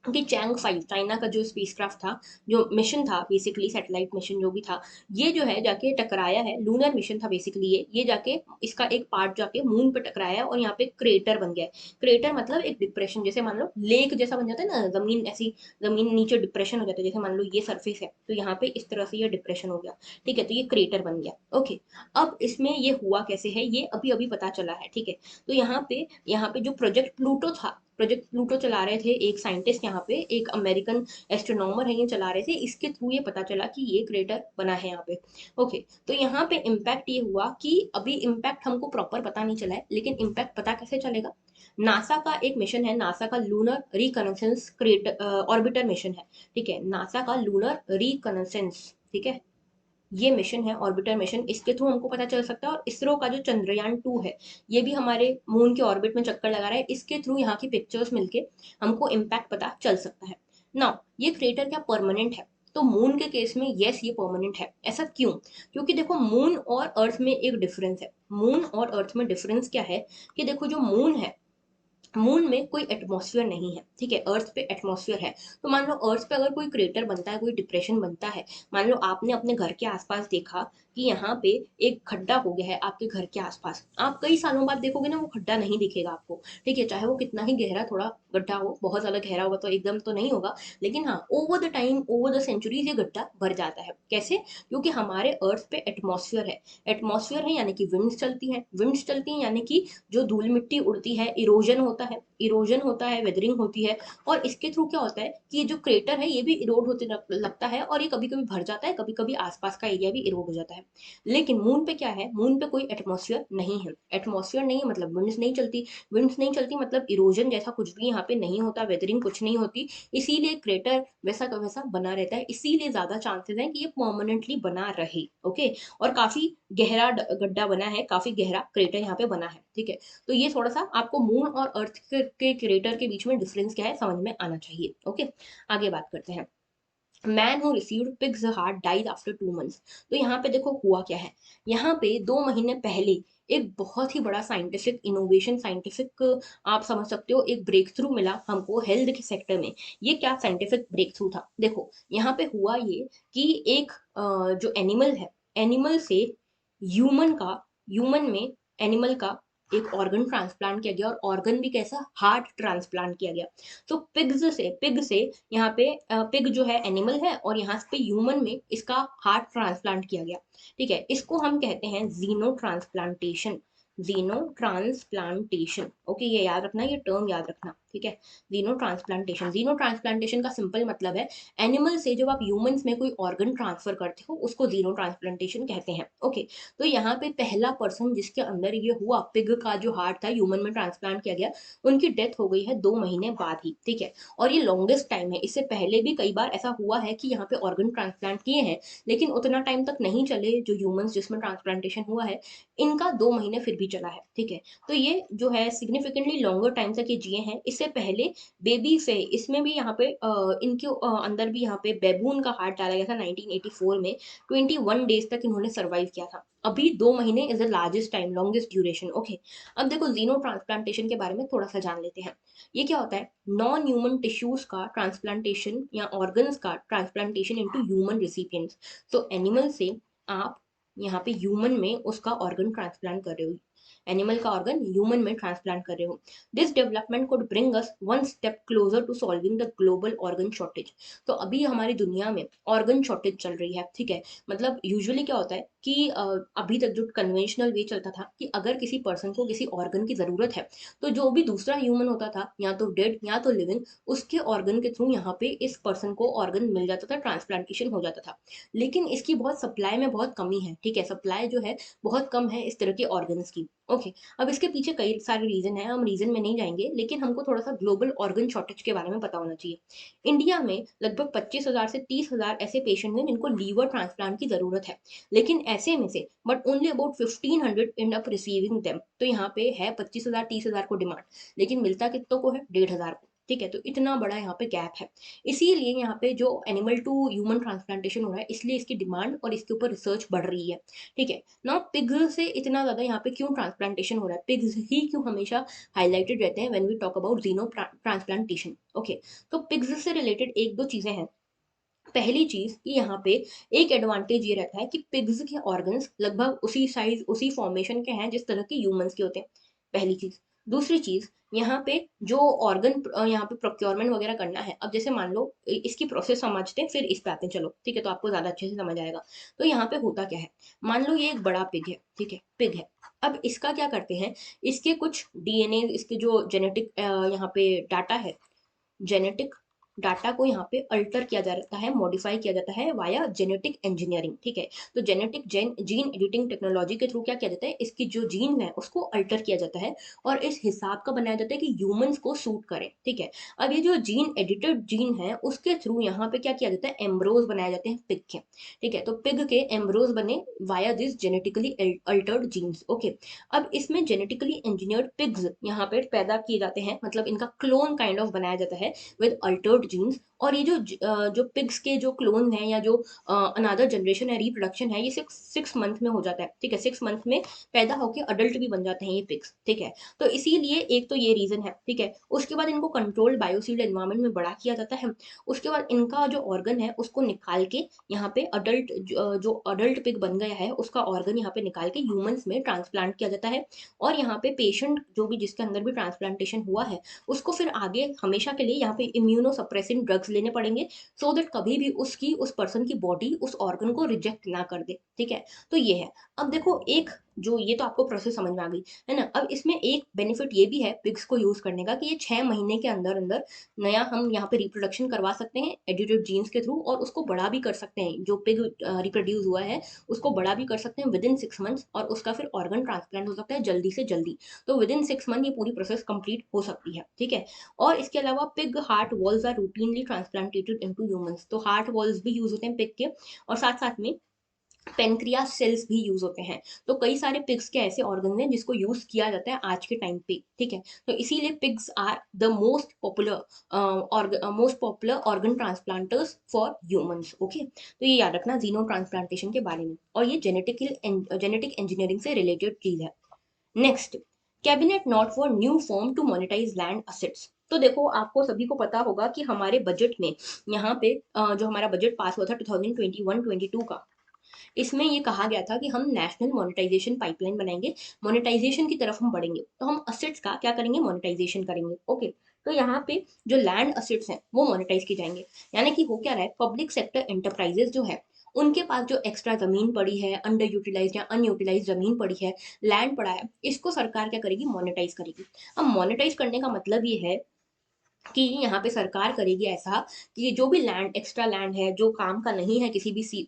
कि चैंग फाइव चाइना का जो स्पेसक्राफ्ट था, जो मिशन था बेसिकली, सैटेलाइट मिशन जो भी था, ये जो है जाके टकराया है। लूनर मिशन था बेसिकली, ये जाके इसका एक पार्ट जाके मून पे टकराया है और यहाँ पे क्रेटर बन गया है। क्रेटर मतलब एक डिप्रेशन, जैसे मान लो लेक जैसा बन जाता है ना, जमीन ऐसी, जमीन नीचे डिप्रेशन हो जाता है। जैसे मान लो ये सरफेस है तो यहाँ पे इस तरह से ये डिप्रेशन हो गया, ठीक है, तो ये क्रेटर बन गया। ओके, अब इसमें ये हुआ कैसे है, ये अभी अभी पता चला है, ठीक है। तो यहाँ पे जो प्रोजेक्ट प्लूटो था, प्रोजेक्ट प्लूटो चला रहे थे एक साइंटिस्ट, यहाँ पे एक अमेरिकन एस्ट्रोनॉमर है, ये चला रहे थे। इसके थ्रू ये पता चला कि ये क्रेटर बना है यहाँ पे। ओके, तो यहाँ पे इम्पैक्ट ये हुआ कि अभी इम्पैक्ट हमको प्रॉपर पता नहीं चला है, लेकिन इम्पैक्ट पता कैसे चलेगा। नासा का एक मिशन है, नासा का lunar reconnaissance crater orbiter mission है, ठीक है, नासा का लूनर रिकनेसेंस, ठीक है, ये मिशन है ऑर्बिटर मिशन। इसके थ्रू हमको पता चल सकता है। और इसरो का जो चंद्रयान 2 है, ये भी हमारे मून के ऑर्बिट में चक्कर लगा रहा है। इसके थ्रू यहाँ की पिक्चर्स मिलके हमको इम्पैक्ट पता चल सकता है। नाउ ये क्रेटर क्या परमानेंट है? तो मून के केस में यस, ये परमानेंट है। ऐसा क्यों? क्योंकि देखो, मून और अर्थ में एक डिफरेंस है। मून और अर्थ में डिफरेंस क्या है कि देखो, जो मून है, मून में कोई एटमॉस्फेयर नहीं है, ठीक है, अर्थ पे एटमॉस्फेयर है। तो मान लो अर्थ पे अगर कोई क्रेटर बनता है, कोई डिप्रेशन बनता है, मान लो आपने अपने घर के आसपास देखा कि यहाँ पे एक खड्डा हो गया है आपके घर के आसपास, आप कई सालों बाद देखोगे ना, वो खड्डा नहीं दिखेगा आपको, ठीक है, चाहे वो कितना ही गहरा थोड़ा गड्ढा हो, बहुत ज्यादा गहरा होगा तो एकदम तो नहीं होगा, लेकिन हाँ, over the time, over the centuries ये गड्ढा भर जाता है। कैसे? क्योंकि हमारे अर्थ पे एटमॉस्फेयर है। एटमॉस्फेयर है यानी कि विंड्स चलती हैं, विंड्स चलती हैं यानी कि जो धूल मिट्टी उड़ती है, इरोजन होता है, इरोजन होता है, वेदरिंग होती है। और इसके थ्रू क्या होता है कि ये जो क्रेटर है ये भी इरोड होते लगता है, और ये कभी कभी भर जाता है, कभी कभी आसपास का एरिया भी इरोड हो जाता है। लेकिन मून पे क्या है, मून पे कोई एटमॉस्फेयर नहीं है। एटमॉस्फेयर नहीं है मतलब विंड्स नहीं चलती, विंड्स नहीं चलती मतलब इरोजन जैसा कुछ भी यहाँ पे नहीं होता, वेदरिंग कुछ नहीं होती। इसीलिए क्रेटर वैसा का वैसा बना रहता है, इसीलिए ज्यादा चांसेस है कि ये परमानेंटली बना रहे। ओके, और काफी गहरा गड्ढा बना है, काफी गहरा क्रेटर यहाँ पे बना है, ठीक है। तो ये थोड़ा सा आपको मून और अर्थ के क्रेटर के बीच में डिफरेंस क्या है समझ में आना चाहिए। ओके, आगे बात करते हैं। Man who received pigs heart died after 2 months. तो यहाँ पे देखो हुआ क्या है, यहाँ पे 2 महीने पहले एक बहुत ही बड़ा साइंटिफिक इनोवेशन, साइंटिफिक आप समझ सकते हो, एक ब्रेक थ्रू मिला हमको हेल्थ के सेक्टर में। ये क्या साइंटिफिक ब्रेक थ्रू था? देखो, यहाँ पे हुआ ये कि एक जो एनिमल है, एनिमल से ह्यूमन का, ह्यूमन में एनिमल का एक ऑर्गन ट्रांसप्लांट किया गया, और ऑर्गन भी कैसा, हार्ट ट्रांसप्लांट किया गया। तो पिग से यहाँ पे पिग जो है एनिमल है, और यहाँ पे ह्यूमन में इसका हार्ट ट्रांसप्लांट किया गया, ठीक है। इसको हम कहते हैं जीनो ट्रांसप्लांटेशन, जीनो ट्रांसप्लांटेशन। ओके, ये याद रखना, ये टर्म याद रखना, ठीक है, जीनो ट्रांसप्लांटेशन। जीनो ट्रांसप्लांटेशन का सिंपल मतलब है, एनिमल से जब आप ह्यूमंस में कोई ऑर्गन ट्रांसफर करते हो उसको जीनो ट्रांसप्लांटेशन कहते हैं। ओके, तो यहाँ पे पहला पर्सन जिसके अंदर ये हुआ, पिग का जो हार्ट था ह्यूमन में ट्रांसप्लांट किया गया, उनकी डेथ हो गई है 2 महीने बाद ही, ठीक है। और ये लॉन्गेस्ट टाइम है, इससे पहले भी कई बार ऐसा हुआ है कि यहाँ पे ऑर्गन ट्रांसप्लांट किए हैं, लेकिन उतना टाइम तक नहीं चले जो ह्यूमंस जिसमें ट्रांसप्लांटेशन हुआ है, इनका 2 महीने फिर भी चला है, ठीक है। तो ये जो है सिग्निफिकेंटली लॉन्गर टाइम तक ये जिए हैं। इससे पहले बेबी से, इसमें भी यहाँ पे इनके अंदर भी यहाँ पे बेबून का हार्ट डाला गया था 1984 में। 21 डेज तक इन्होंने सर्वाइव किया था। अभी 2 महीने is the largest time, longest duration. Okay, अब देखो जीनो ट्रांसप्लांटेशन के बारे में थोड़ा सा जान लेते हैं। ये क्या होता है? नॉन ह्यूमन टिश्यूज का ट्रांसप्लांटेशन या ऑर्गन्स का ट्रांसप्लांटेशन इनटू ह्यूमन रिसिपिएंट्स। तो एनिमल से आप यहाँ पे ह्यूमन में उसका ऑर्गन ट्रांसप्लांट कर रहे हो। एनिमल का ऑर्गन ह्यूमन में ट्रांसप्लांट कर रहे हो। This development could bring us one step closer to solving the global organ shortage. तो अभी हमारी दुनिया में ऑर्गन शॉर्टेज चल रही है, ठीक है। मतलब यूजुअली क्या होता है कि अभी तक जो कन्वेंशनल वे चलता था कि अगर किसी पर्सन को किसी ऑर्गन की जरूरत है, तो जो भी दूसरा ह्यूमन होता था, या तो डेड या तो लिविंग, उसके ऑर्गन के थ्रू यहाँ पे इस पर्सन को ऑर्गन मिल जाता था, ट्रांसप्लांटेशन हो जाता था। लेकिन इसकी बहुत सप्लाई में बहुत कमी है, ठीक है, सप्लाई जो है बहुत कम है इस तरह के ऑर्गन्स की। ओके, अब इसके पीछे कई सारे रीजन है, हम रीजन में नहीं जाएंगे, लेकिन हमको थोड़ा सा ग्लोबल ऑर्गन शॉर्टेज के बारे में पता होना चाहिए। इंडिया में लगभग 25,000 से 30,000 ऐसे पेशेंट हैं जिनको लीवर ट्रांसप्लांट की जरूरत है, लेकिन ऐसे में से but only about 1500 and up receiving them. तो यहाँ पे है 25,000 30,000 को डिमांड, लेकिन मिलता कितनों को है, 1,500 को, ठीक है। तो इतना बड़ा यहाँ पे गैप है। इसीलिए यहाँ पे जो एनिमल टू ह्यूमन ट्रांसप्लांटेशन हो रहा है, इसलिए इसकी डिमांड और इसके ऊपर रिसर्च बढ़ रही है, ठीक है ना। पिग से इतना ज्यादा यहाँ पे क्यों ट्रांसप्लांटेशन हो रहा है, पिग्स ही क्यों हमेशा हाईलाइटेड रहते हैं when we talk about xeno transplantation. Okay, तो पिग्स से रिलेटेड एक दो चीजें हैं। पहली चीज कि यहाँ पे एक एडवांटेज ये रहता है कि पिग्स के ऑर्गन्स लगभग उसी साइज उसी फॉर्मेशन के हैं जिस तरह के ह्यूमंस के होते हैं, पहली चीज। दूसरी चीज, यहाँ पे जो ऑर्गन यहाँ पे प्रोक्योरमेंट वगैरह करना है, अब जैसे मान लो इसकी प्रोसेस समझते हैं फिर इस पे आते हैं, चलो ठीक है, तो आपको ज्यादा अच्छे से समझ आएगा। तो यहाँ पे होता क्या है, मान लो ये एक बड़ा पिग है, ठीक है, पिग है। अब इसका क्या करते हैं, इसके कुछ डीएनए, इसके जो जेनेटिक यहाँ पे डाटा है, जेनेटिक डाटा को यहाँ पे अल्टर किया जाता है, मॉडिफाई किया जाता है वाया जेनेटिक इंजीनियरिंग, ठीक है। तो जेनेटिक जीन एडिटिंग टेक्नोलॉजी के थ्रू क्या किया जाता है, इसकी जो जीन है उसको अल्टर किया जाता है और इस हिसाब का बनाया जाता है कि ह्यूमंस को सूट करे, ठीक है। अब ये जो जीन एडिटेड जीन है उसके थ्रू यहाँ पे क्या किया जाता है, एम्ब्रोज बनाए जाते हैं पिग के, ठीक है। तो पिग के एम्ब्रोज बने via this genetically altered genes. Okay, अब इसमें जेनेटिकली इंजीनियर्ड पिग्स यहाँ पे पैदा किए जाते हैं, मतलब इनका क्लोन काइंड ऑफ बनाया जाता है विद अल्टर्ड जीन्स। और ये जो पिग्स के जो क्लोन है या जो अनदर जनरेशन है, रिप्रोडक्शन है, ये 6 मंथ में हो जाता है, ठीक है। 6 मंथ में पैदा होकर अडल्ट भी बन जाते हैं ये पिग्स, ठीक है। तो इसीलिए एक तो ये रीजन है, ठीक है। उसके बाद इनको कंट्रोल्ड बायोसील्ड एनवायरमेंट में बड़ा किया जाता है। उसके बाद इनका जो ऑर्गन है उसको निकाल के यहाँ पे अडल्ट जो अडल्ट पिग बन गया है उसका ऑर्गन यहाँ पे निकाल के ह्यूमंस में ट्रांसप्लांट किया जाता है। और यहाँ पे पेशेंट जो भी जिसके अंदर भी ट्रांसप्लांटेशन हुआ है उसको फिर आगे हमेशा के लिए यहाँ पे इम्यूनो सप्रेसिंग ड्रग्स लेने पड़ेंगे, सो दैट कभी भी उसकी उस पर्सन की बॉडी उस ऑर्गन को रिजेक्ट ना कर दे, ठीक है। तो ये है। अब देखो एक जो ये तो आपको प्रोसेस समझ में आ गई है ना। अब इसमें एक बेनिफिट ये भी है पिग्स को यूज करने का कि ये 6 महीने के अंदर अंदर नया हम यहाँ पे रिप्रोडक्शन करवा सकते हैं एडिटेड जीन्स के थ्रू, और उसको बड़ा भी कर सकते हैं, जो पिग रिप्रोड्यूस हुआ है उसको बड़ा भी कर सकते हैं विद इन 6 मंथ्स, और उसका फिर ऑर्गन ट्रांसप्लांट हो सकता है जल्दी से जल्दी। तो विद इन 6 मंथ ये पूरी प्रोसेस कंप्लीट हो सकती है, ठीक है। और इसके अलावा pig heart valves are routinely transplanted into humans, तो हार्ट वॉल्स भी यूज होते हैं पिग के, और साथ साथ में पेनक्रियास सेल्स भी यूज होते हैं। तो कई सारे पिग्स के ऐसे ऑर्गन हैं जिसको यूज किया जाता है आज के टाइम पे, ठीक है। तो इसीलिए pigs are the most popular organ transplanters for humans. Okay, तो ये याद रखना जीनो ट्रांसप्लांटेशन के बारे में, और ये जेनेटिक इंजीनियरिंग से रिलेटेड चीज है। Next, cabinet nod for new firm to monetise land assets. तो देखो आपको सभी को पता होगा कि हमारे बजट में यहाँ पे जो हमारा बजट पास हुआ था 2021-22 का, इसमें ये कहा गया था कि हम नेशनल मोनेटाइजेशन पाइपलाइन बनाएंगे, मोनेटाइजेशन की तरफ हम बढ़ेंगे, तो हम असेट्स का क्या करेंगे, मोनेटाइजेशन करेंगे। ओके, तो यहाँ पे जो लैंड असेट्स हैं वो मोनेटाइज किए जाएंगे। यानी कि हो क्या रहा है, पब्लिक सेक्टर एंटरप्राइजेस जो है उनके पास जो एक्स्ट्रा जमीन पड़ी है, अंडर यूटिलाइज या अनयूटिलाइज जमीन पड़ी है, लैंड पड़ा है, इसको सरकार क्या करेगी, मोनेटाइज करेगी। अब मोनेटाइज करने का मतलब ये है कि यहाँ पे सरकार करेगी ऐसा कि जो भी लैंड एक्स्ट्रा लैंड है जो काम का नहीं है किसी भी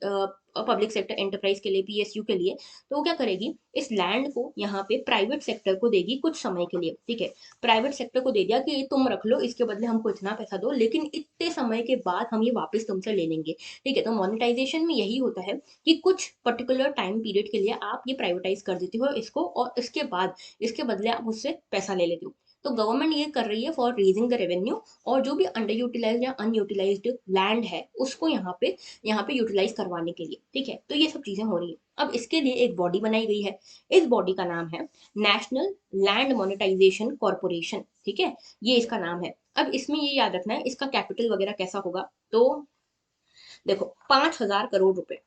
पब्लिक सेक्टर एंटरप्राइज के लिए, पीएसयू के लिए, तो वो क्या करेगी, इस लैंड को यहाँ पे प्राइवेट सेक्टर को देगी कुछ समय के लिए, ठीक है। प्राइवेट सेक्टर को दे दिया कि ये तुम रख लो, इसके बदले हमको इतना पैसा दो, लेकिन इतने समय के बाद हम ये वापस तुमसे ले लेंगे, ठीक है। तो मोनेटाइजेशन में यही होता है कि कुछ पर्टिकुलर टाइम पीरियड के लिए आप ये प्राइवेटाइज कर देते हो इसको, और इसके बाद इसके बदले आप उससे पैसा ले लेते हो। तो गवर्नमेंट ये कर रही है फॉर रेजिंग द रेवेन्यू, और जो भी अंडर यूटिलाइज या अनयूटिलाइज्ड लैंड है उसको यहाँ पे यूटिलाइज करवाने के लिए, ठीक है। तो ये सब चीजें हो रही है। अब इसके लिए एक बॉडी बनाई गई है, इस बॉडी का नाम है नेशनल लैंड मोनेटाइजेशन कॉर्पोरेशन, ठीक है, ये इसका नाम है। अब इसमें ये याद रखना है इसका कैपिटल वगैरह कैसा होगा, तो देखो 5,000 करोड़ रुपए,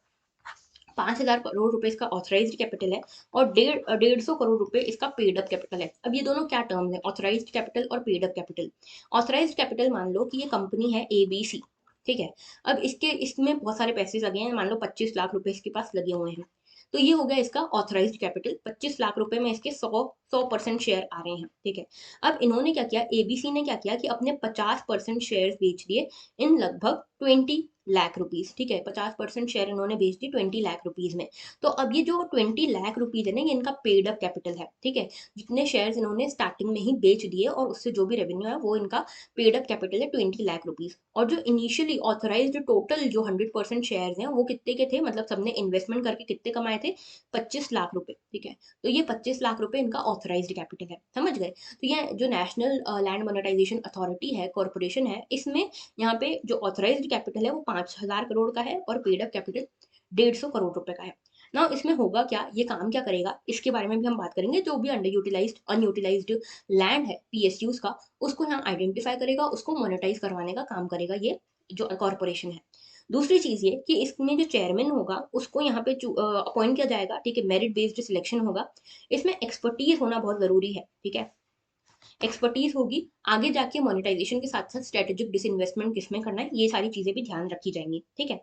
5,000 करोड़ रुपए इसका ऑथराइज्ड कैपिटल है और 150 करोड़ रुपए इसका पेड अप कैपिटल है। अब ये दोनों क्या टर्म है, ऑथराइज्ड कैपिटल और paid up capital. Authorised capital मान लो कि ये कंपनी है ABC, ठीक है। अब इसमें बहुत सारे पैसे लगे हैं, मान लो 25 लाख रुपए इसके पास लगे हुए हैं, तो ये हो गया इसका ऑथराइज्ड कैपिटल। 25 लाख रुपए में इसके 100% शेयर आ रहे हैं, ठीक है। अब इन्होंने क्या किया, ABC ने क्या किया कि अपने 50% शेयर बेच दिए इन लगभग 20 लाख रुपीज, ठीक है। 50% शेयर इन्होंने बेच दी 20 लाख रुपीज में। तो अब ये जो 20 लाख रुपीज है ना, ये इनका पेड अप कैपिटल है, ठीक है। जितने शेयर इन्होंने स्टार्टिंग में ही बेच दिए और उससे जो भी रेवेन्यू है वो इनका पेड अप कैपिटल है 20 लाख रुपीज। और जो इनिशियली ऑथराइज्ड टोटल जो 100% शेयर हैं वो कितने के थे, मतलब सबने इन्वेस्टमेंट करके कितने कमाए थे, 25 लाख रुपए, ठीक है। तो ये 25 लाख रुपए इनका ऑथराइज्ड कैपिटल है, समझ गए। तो ये जो नेशनल लैंड मोनेटाइजेशन अथॉरिटी है, कॉर्पोरेशन है, इसमें यहाँ पे जो ऑथराइज्ड कैपिटल है वो 5,000 करोड़ का है और पेड अप कैपिटल 150 करोड़ रुपए का है ना। इसमें होगा क्या, ये काम क्या करेगा, इसके बारे में भी हम बात करेंगे। जो भी अंडर यूटिलाइज्ड अनयूटिलाइज्ड लैंड है PSUs का, उसको यहाँ आइडेंटिफाई करेगा, उसको मोनेटाइज करवाने का काम करेगा ये जो कॉर्पोरेशन है। दूसरी चीज ये कि इसमें जो चेयरमैन होगा उसको यहाँ पे अपॉइंट किया जाएगा, ठीक है। मेरिट बेस्ड सिलेक्शन होगा। इसमें एक्सपर्टीज होना बहुत जरूरी है, ठीक है। एक्सपर्टीज होगी, आगे जाके मोनेटाइजेशन के साथ साथ स्ट्रेटेजिक डिसइन्वेस्टमेंट किसमें करना है, ये सारी चीजें भी ध्यान रखी जाएंगी, ठीक है।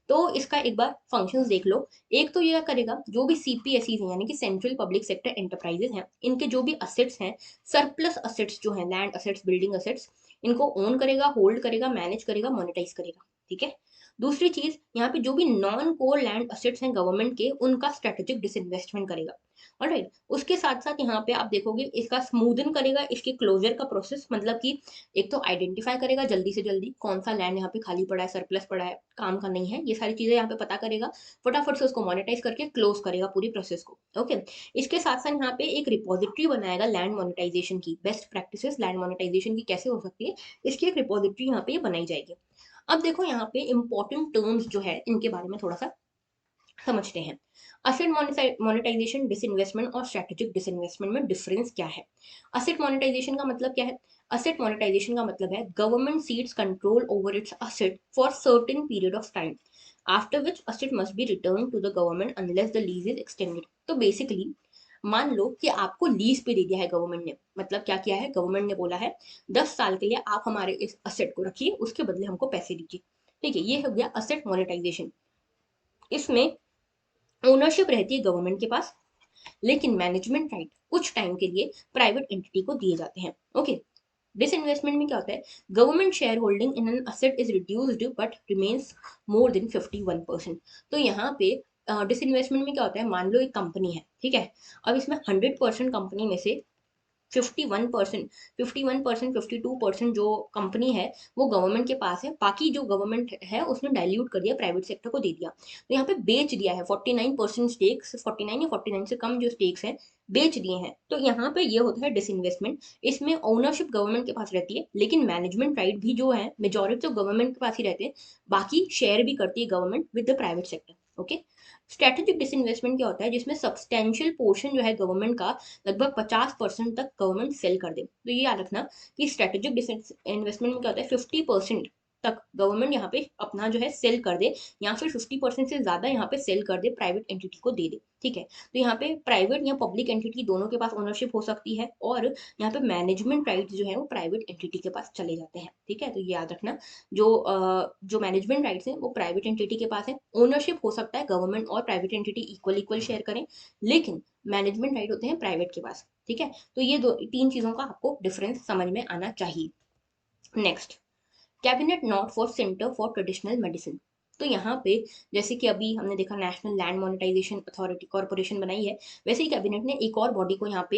तो इसका एक बार फंक्शंस देख लो। एक तो ये करेगा, जो भी CPSEs हैं यानी कि सेंट्रल पब्लिक सेक्टर एंटरप्राइजेस हैं, इनके जो भी असेट्स हैं, सरप्लस असेट्स जो हैं, लैंड असेट्स, बिल्डिंग असेट्स, इनको ओन करेगा, होल्ड करेगा, मैनेज करेगा, मोनेटाइज करेगा, ठीक है। दूसरी चीज, यहाँ पे जो भी नॉन कोर लैंड असेट्स हैं गवर्नमेंट के, उनका स्ट्रेटेजिक डिसइन्वेस्टमेंट करेगा। ऑलराइट, उसके साथ साथ यहाँ पे आप देखोगे इसका स्मूदन करेगा, इसके क्लोजर का प्रोसेस, मतलब कि एक तो आइडेंटिफाई करेगा जल्दी से जल्दी कौन सा लैंड यहाँ पे खाली पड़ा है, सरप्लस पड़ा है, काम का नहीं है, ये सारी चीजें यहाँ पे पता करेगा, फटाफट से उसको मोनेटाइज करके क्लोज करेगा पूरी प्रोसेस को, ओके। इसके साथ साथ यहाँ पे एक रिपोजिटरी बनाएगा लैंड मोनेटाइजेशन की, बेस्ट प्रैक्टिसेस लैंड मोनेटाइजेशन की कैसे हो सकती है, इसकी एक रिपोजिटरी यहाँ पे बनाई जाएगी। अब देखो यहाँ पे इंपॉर्टेंट टर्म्स जो है इनके बारे में थोड़ा सा समझते हैं। असेट मोनेटाइजेशन, डिसइन्वेस्टमेंट और स्ट्रेटेजिक डिसइन्वेस्टमेंट में डिफरेंस क्या है। असेट मोनेटाइजेशन का मतलब क्या है, असेट मोनेटाइजेशन का मतलब है government cedes control over its asset for certain period of time after which asset must be return to the government unless the lease is extended. तो बेसिकली मान लो कि आपको लीज पे दे दिया है गवर्नमेंट ने, मतलब क्या किया है, गवर्नमेंट ने बोला है 10 साल के लिए आप हमारे इस असेट को रखिए, उसके बदले हमको पैसे दीजिए, ठीक है। ये हो गया असेट मोनेटाइजेशन। इसमें ओनरशिप रहती है गवर्नमेंट के पास, लेकिन मैनेजमेंट राइट कुछ टाइम के लिए प्राइवेट एंटिटी को दिए जाते हैं, ओके। डिसइन्वेस्टमेंट में क्या होता है, government share holding in an asset is reduced but remains more than 51%। तो यहाँ पे डिसइन्वेस्टमेंट में क्या होता है, मान लो एक कंपनी है, ठीक है। अब इसमें 100% कंपनी में से 51%, 52% जो कंपनी है वो गवर्नमेंट के पास है, बाकी जो गवर्नमेंट है उसने डाइल्यूट कर दिया, प्राइवेट सेक्टर को दे दिया। तो यहाँ पे बेच दिया है 49% स्टेक्स, 49 या 49 से कम जो स्टेक्स हैं बेच दिए हैं। तो यहाँ पे ये होता है डिसइन्वेस्टमेंट। इसमें ओनरशिप गवर्नमेंट के पास रहती है, लेकिन मैनेजमेंट राइट भी जो है मेजोरिटी तो गवर्नमेंट के पास ही रहते हैं, बाकी शेयर भी करती है government with the private sector, okay. Strategic disinvestment क्या होता है, जिसमें सब्सटेंशियल पोर्शन जो है गवर्नमेंट का, लगभग 50% तक गवर्नमेंट सेल कर दे। तो ये याद रखना कि स्ट्रेटेजिक इन्वेस्टमेंट में क्या होता है, 50% तक गवर्नमेंट यहाँ पे अपना जो है सेल कर दे, या फिर 50% से ज्यादा यहाँ पे सेल कर दे, प्राइवेट एंटिटी को दे दे, ठीक है। तो यहाँ पे प्राइवेट या पब्लिक एंटिटी दोनों के पास ओनरशिप हो सकती है, और यहाँ पे मैनेजमेंट राइट्स जो है वो प्राइवेट एंटिटी के पास चले जाते हैं, ठीक है। तो ये याद रखना, जो मैनेजमेंट राइट्स हैं वो प्राइवेट एंटिटी के पास है, ओनरशिप हो सकता है गवर्नमेंट और private entity equal equal share करें, लेकिन मैनेजमेंट राइट होते हैं प्राइवेट के पास, ठीक है। तो ये दो तीन चीजों का आपको डिफरेंस समझ में आना चाहिए। Next, cabinet nod for centre for traditional medicine. तो यहाँ पे जैसे कि अभी हमने देखा national land monetisation authority corporation बनाई है, वैसे ही कैबिनेट ने एक और बॉडी को यहाँ पे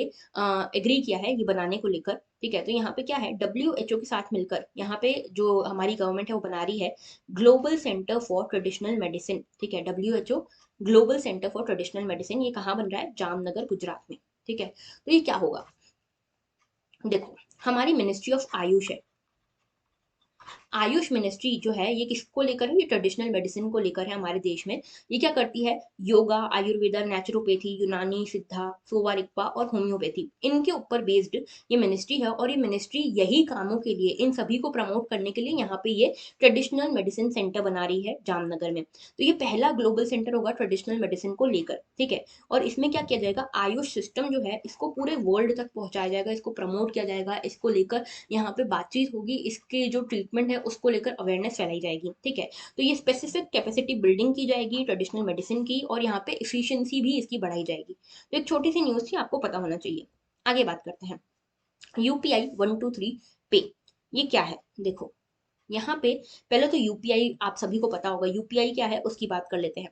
एग्री किया है ये बनाने को लेकर, ठीक है। तो यहाँ पे क्या है, WHO के साथ मिलकर यहाँ पे जो हमारी गवर्नमेंट है वो बना रही है global centre for traditional medicine, ठीक है। WHO global centre for traditional medicine, ये कहाँ बन रहा है, जामनगर गुजरात में, ठीक है। तो ये क्या होगा, देखो हमारी मिनिस्ट्री ऑफ आयुष है, आयुष मिनिस्ट्री जो है ये किसको लेकर है, ये ट्रेडिशनल मेडिसिन को लेकर है हमारे देश में। ये क्या करती है, योगा, आयुर्वेदा, नेचुरोपैथी, यूनानी, सिद्धा, सोवा रिगपा और होम्योपैथी, इनके ऊपर बेस्ड ये मिनिस्ट्री है। और ये मिनिस्ट्री यही कामों के लिए, इन सभी को प्रमोट करने के लिए यहाँ पे ये ट्रेडिशनल मेडिसिन सेंटर बना रही है जामनगर में। तो ये पहला ग्लोबल सेंटर होगा ट्रेडिशनल मेडिसिन को लेकर, ठीक है। और इसमें क्या किया जाएगा, आयुष सिस्टम जो है इसको पूरे वर्ल्ड तक पहुंचाया जाएगा, इसको प्रमोट किया जाएगा, इसको लेकर यहाँ पे बातचीत होगी, इसके जो ट्रीटमेंट है उसको लेकर अवेयरनेस फैलाई जाएगी, ठीक है। तो ये स्पेसिफिक कैपेसिटी बिल्डिंग की जाएगी ट्रेडिशनल मेडिसिन की, और यहाँ पे इफिशियंसी भी इसकी बढ़ाई जाएगी। तो एक छोटी सी न्यूज थी, आपको पता होना चाहिए। आगे बात करते हैं, यूपीआई 123 पे, ये क्या है देखो। यहाँ पे पहले तो यूपीआई आप सभी को पता होगा, यूपीआई क्या है उसकी बात कर लेते हैं।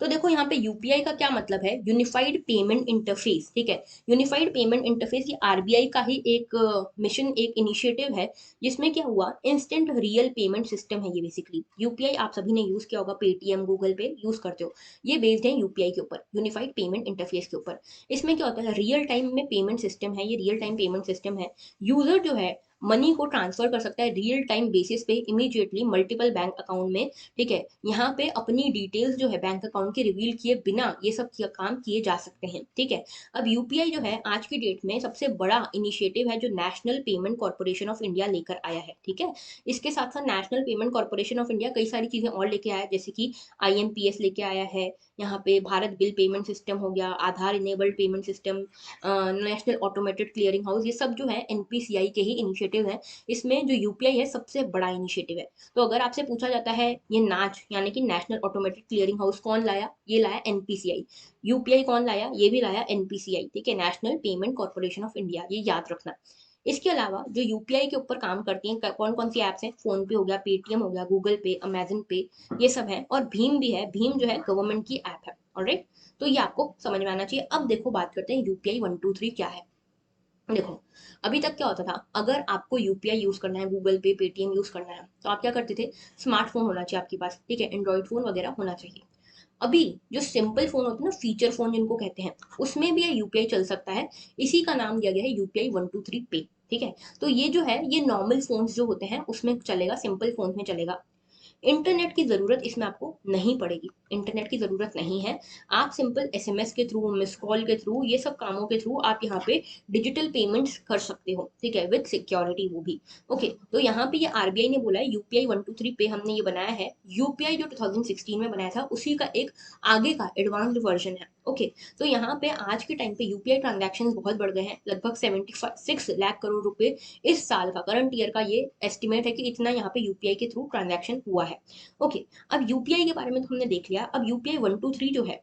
तो देखो यहाँ पे यूपीआई का क्या मतलब है, यूनिफाइड पेमेंट इंटरफेस, ठीक है। यूनिफाइड पेमेंट इंटरफेस ये आरबीआई का ही एक मिशन, एक इनिशिएटिव है, जिसमें क्या हुआ, इंस्टेंट रियल पेमेंट सिस्टम है ये बेसिकली। यूपीआई आप सभी ने यूज किया होगा, पेटीएम, गूगल पे यूज करते हो, ये बेस्ड है यूपीआई के ऊपर, यूनिफाइड पेमेंट इंटरफेस के ऊपर। इसमें क्या होता है, रियल टाइम में पेमेंट सिस्टम है, ये रियल टाइम पेमेंट सिस्टम है। यूजर जो है मनी को ट्रांसफर कर सकता है रियल टाइम बेसिस पे, इमीडिएटली, मल्टीपल बैंक अकाउंट में, ठीक है। यहाँ पे अपनी डिटेल्स जो है बैंक अकाउंट के रिवील किए बिना ये सब काम किए जा सकते हैं, ठीक है। अब यूपीआई जो है आज की डेट में सबसे बड़ा इनिशिएटिव है जो national payment corporation of India लेकर आया है, ठीक है। इसके साथ साथ national payment corporation of India कई सारी चीजें और लेके आया है, जैसे कि आईएमपीएस लेके आया है, यहाँ पे भारत बिल पेमेंट सिस्टम हो गया, Aadhaar enabled payment system, national automated clearing house, ये सब जो है एनपीसीआई के ही इनिशिएटिव है। इसमें जो यूपीआई है सबसे बड़ा इनिशिएटिव है। तो अगर आपसे पूछा जाता है ये नाच यानी कि नेशनल ऑटोमेटेड क्लियरिंग हाउस कौन लाया, ये लाया एनपीसीआई। यूपीआई कौन लाया, ये भी लाया एनपीसीआई, ठीक है, national payment corporation of India, ये याद रखना। इसके अलावा जो यूपीआई के ऊपर काम करती हैं कौन कौन सी एप्स हैं, फोन पे हो गया, पेटीएम हो गया, गूगल पे, अमेजन पे, ये सब है। और भीम भी है, भीम जो है गवर्नमेंट की ऐप है, ऑलराइट। तो ये आपको समझ में आना चाहिए। अब देखो बात करते हैं यूपीआई 123 क्या है। देखो, अभी तक क्या होता था, अगर आपको यूपीआई यूज करना है, गूगल पे, पेटीएम यूज करना है, तो आप क्या करते थे, स्मार्टफोन होना चाहिए आपके पास, ठीक है, एंड्रॉइड फोन वगैरह होना चाहिए। अभी जो सिंपल फोन होते हैं ना, फीचर फोन जिनको कहते हैं, उसमें भी ये यूपीआई चल सकता है। इसी का नाम दिया गया है यूपीआई 123 पे, ठीक है। तो ये जो है ये नॉर्मल फोन्स जो होते हैं उसमें चलेगा, सिंपल फोन में चलेगा। इंटरनेट की ज़रूरत इसमें आपको नहीं पड़ेगी, इंटरनेट की ज़रूरत नहीं है। आप सिंपल एसएमएस के थ्रू, मिस कॉल के थ्रू, ये सब कामों के थ्रू आप यहाँ पे डिजिटल पेमेंट्स कर सकते हो, ठीक है, विद सिक्योरिटी वो भी। ओके, तो यहाँ पे ये आरबीआई ने बोला है यूपीआई 123 पे हमने ये बनाया है, यूपीआई जो 2016 में बनाया था उसी का एक आगे का एडवांस्ड वर्जन है। ओके, तो यहाँ पे आज के टाइम पे यूपीआई ट्रांजैक्शन बहुत बढ़ गए हैं, लगभग 76 लाख करोड़ रुपए इस साल का, करंट ईयर का ये एस्टिमेट है कि इतना यहाँ पे यूपीआई के थ्रू ट्रांजैक्शन हुआ है। ओके, अब यूपीआई के बारे में तो हमने देख लिया। अब यूपीआई 123 जो है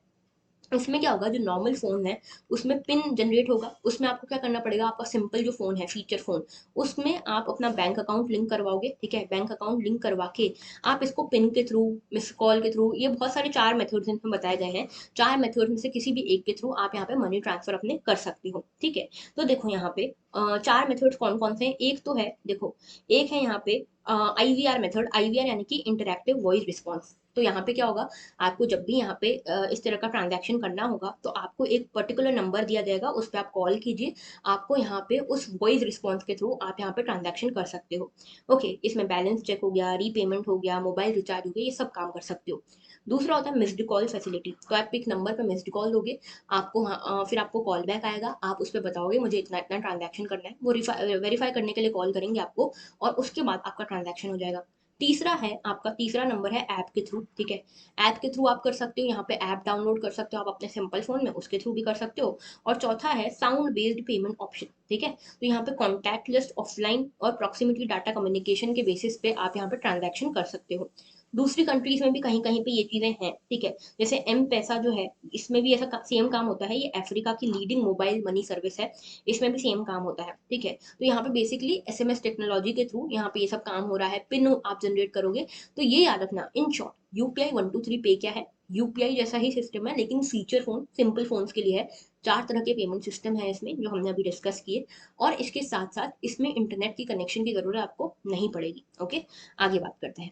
उसमें क्या होगा, जो नॉर्मल फोन है उसमें पिन जनरेट होगा, उसमें आपको क्या करना पड़ेगा, आपका सिंपल जो फोन है फीचर फोन, उसमें आप अपना बैंक अकाउंट लिंक करवाओगे, ठीक है। बैंक अकाउंट लिंक करवा के आप इसको पिन के थ्रू, मिस कॉल के थ्रू, ये बहुत सारे 4 मेथड्स इनमें बताए गए हैं, 4 मेथड में से किसी भी एक के थ्रू आप यहाँ पे मनी ट्रांसफर अपने कर सकते हो, ठीक है। तो देखो यहाँ पे 4 मेथड्स कौन कौन से हैं, एक तो है देखो, एक है यहाँ पे आईवीआर मेथड, आईवीआर यानी कि इंटरैक्टिव वॉइस रिस्पॉन्स। तो यहाँ पे क्या होगा, आपको जब भी यहाँ पे इस तरह का ट्रांजैक्शन करना होगा तो आपको एक पर्टिकुलर नंबर दिया जाएगा, उस पर आप कॉल कीजिए, आपको यहाँ पे उस वॉइस रिस्पॉन्स के थ्रू आप यहाँ पे ट्रांजैक्शन कर सकते हो। ओके, इसमें बैलेंस चेक हो गया, रीपेमेंट हो गया, मोबाइल रिचार्ज हो गया, ये सब काम कर सकते हो। दूसरा होता है मिस्ड कॉल फैसिलिटी, तो आप एक नंबर पर मिस्ड कॉल दोगे, आपको फिर आपको कॉल बैक आएगा, आप उस पर बताओगे मुझे इतना इतना ट्रांजैक्शन करना है, वो वेरीफाई करने के लिए कॉल करेंगे आपको, और उसके बाद आपका ट्रांजैक्शन हो जाएगा। तीसरा है आपका, तीसरा नंबर है ऐप के थ्रू, ठीक है। ऐप के थ्रू आप कर सकते हो, यहाँ पे ऐप डाउनलोड कर सकते हो आप अपने सिंपल फोन में, उसके थ्रू भी कर सकते हो। और चौथा है साउंड बेस्ड पेमेंट ऑप्शन, ठीक है। तो यहाँ पे कॉन्टैक्ट लिस्ट, ऑफलाइन और प्रॉक्सिमिटी डाटा कम्युनिकेशन के बेसिस पे आप यहाँ पे ट्रांजैक्शन कर सकते हो। दूसरी कंट्रीज में भी कहीं कहीं पे ये चीजें हैं, ठीक है। जैसे एम पैसा जो है, इसमें भी ऐसा सेम काम होता है, ये अफ्रीका की लीडिंग मोबाइल मनी सर्विस है, इसमें भी सेम काम होता है, ठीक है। तो यहाँ पे बेसिकली एसएमएस टेक्नोलॉजी के थ्रू यहाँ पे ये सब काम हो रहा है, पिन आप जनरेट करोगे। तो ये याद रखना, इन शॉर्ट यूपीआई 123 पे क्या है, यूपीआई जैसा ही सिस्टम है लेकिन फीचर फोन, सिंपल फोन्स के लिए है। 4 तरह के पेमेंट सिस्टम है इसमें जो हमने अभी डिस्कस किए, और इसके साथ साथ इसमें इंटरनेट की कनेक्शन की जरूरत आपको नहीं पड़ेगी। ओके, आगे बात करते हैं,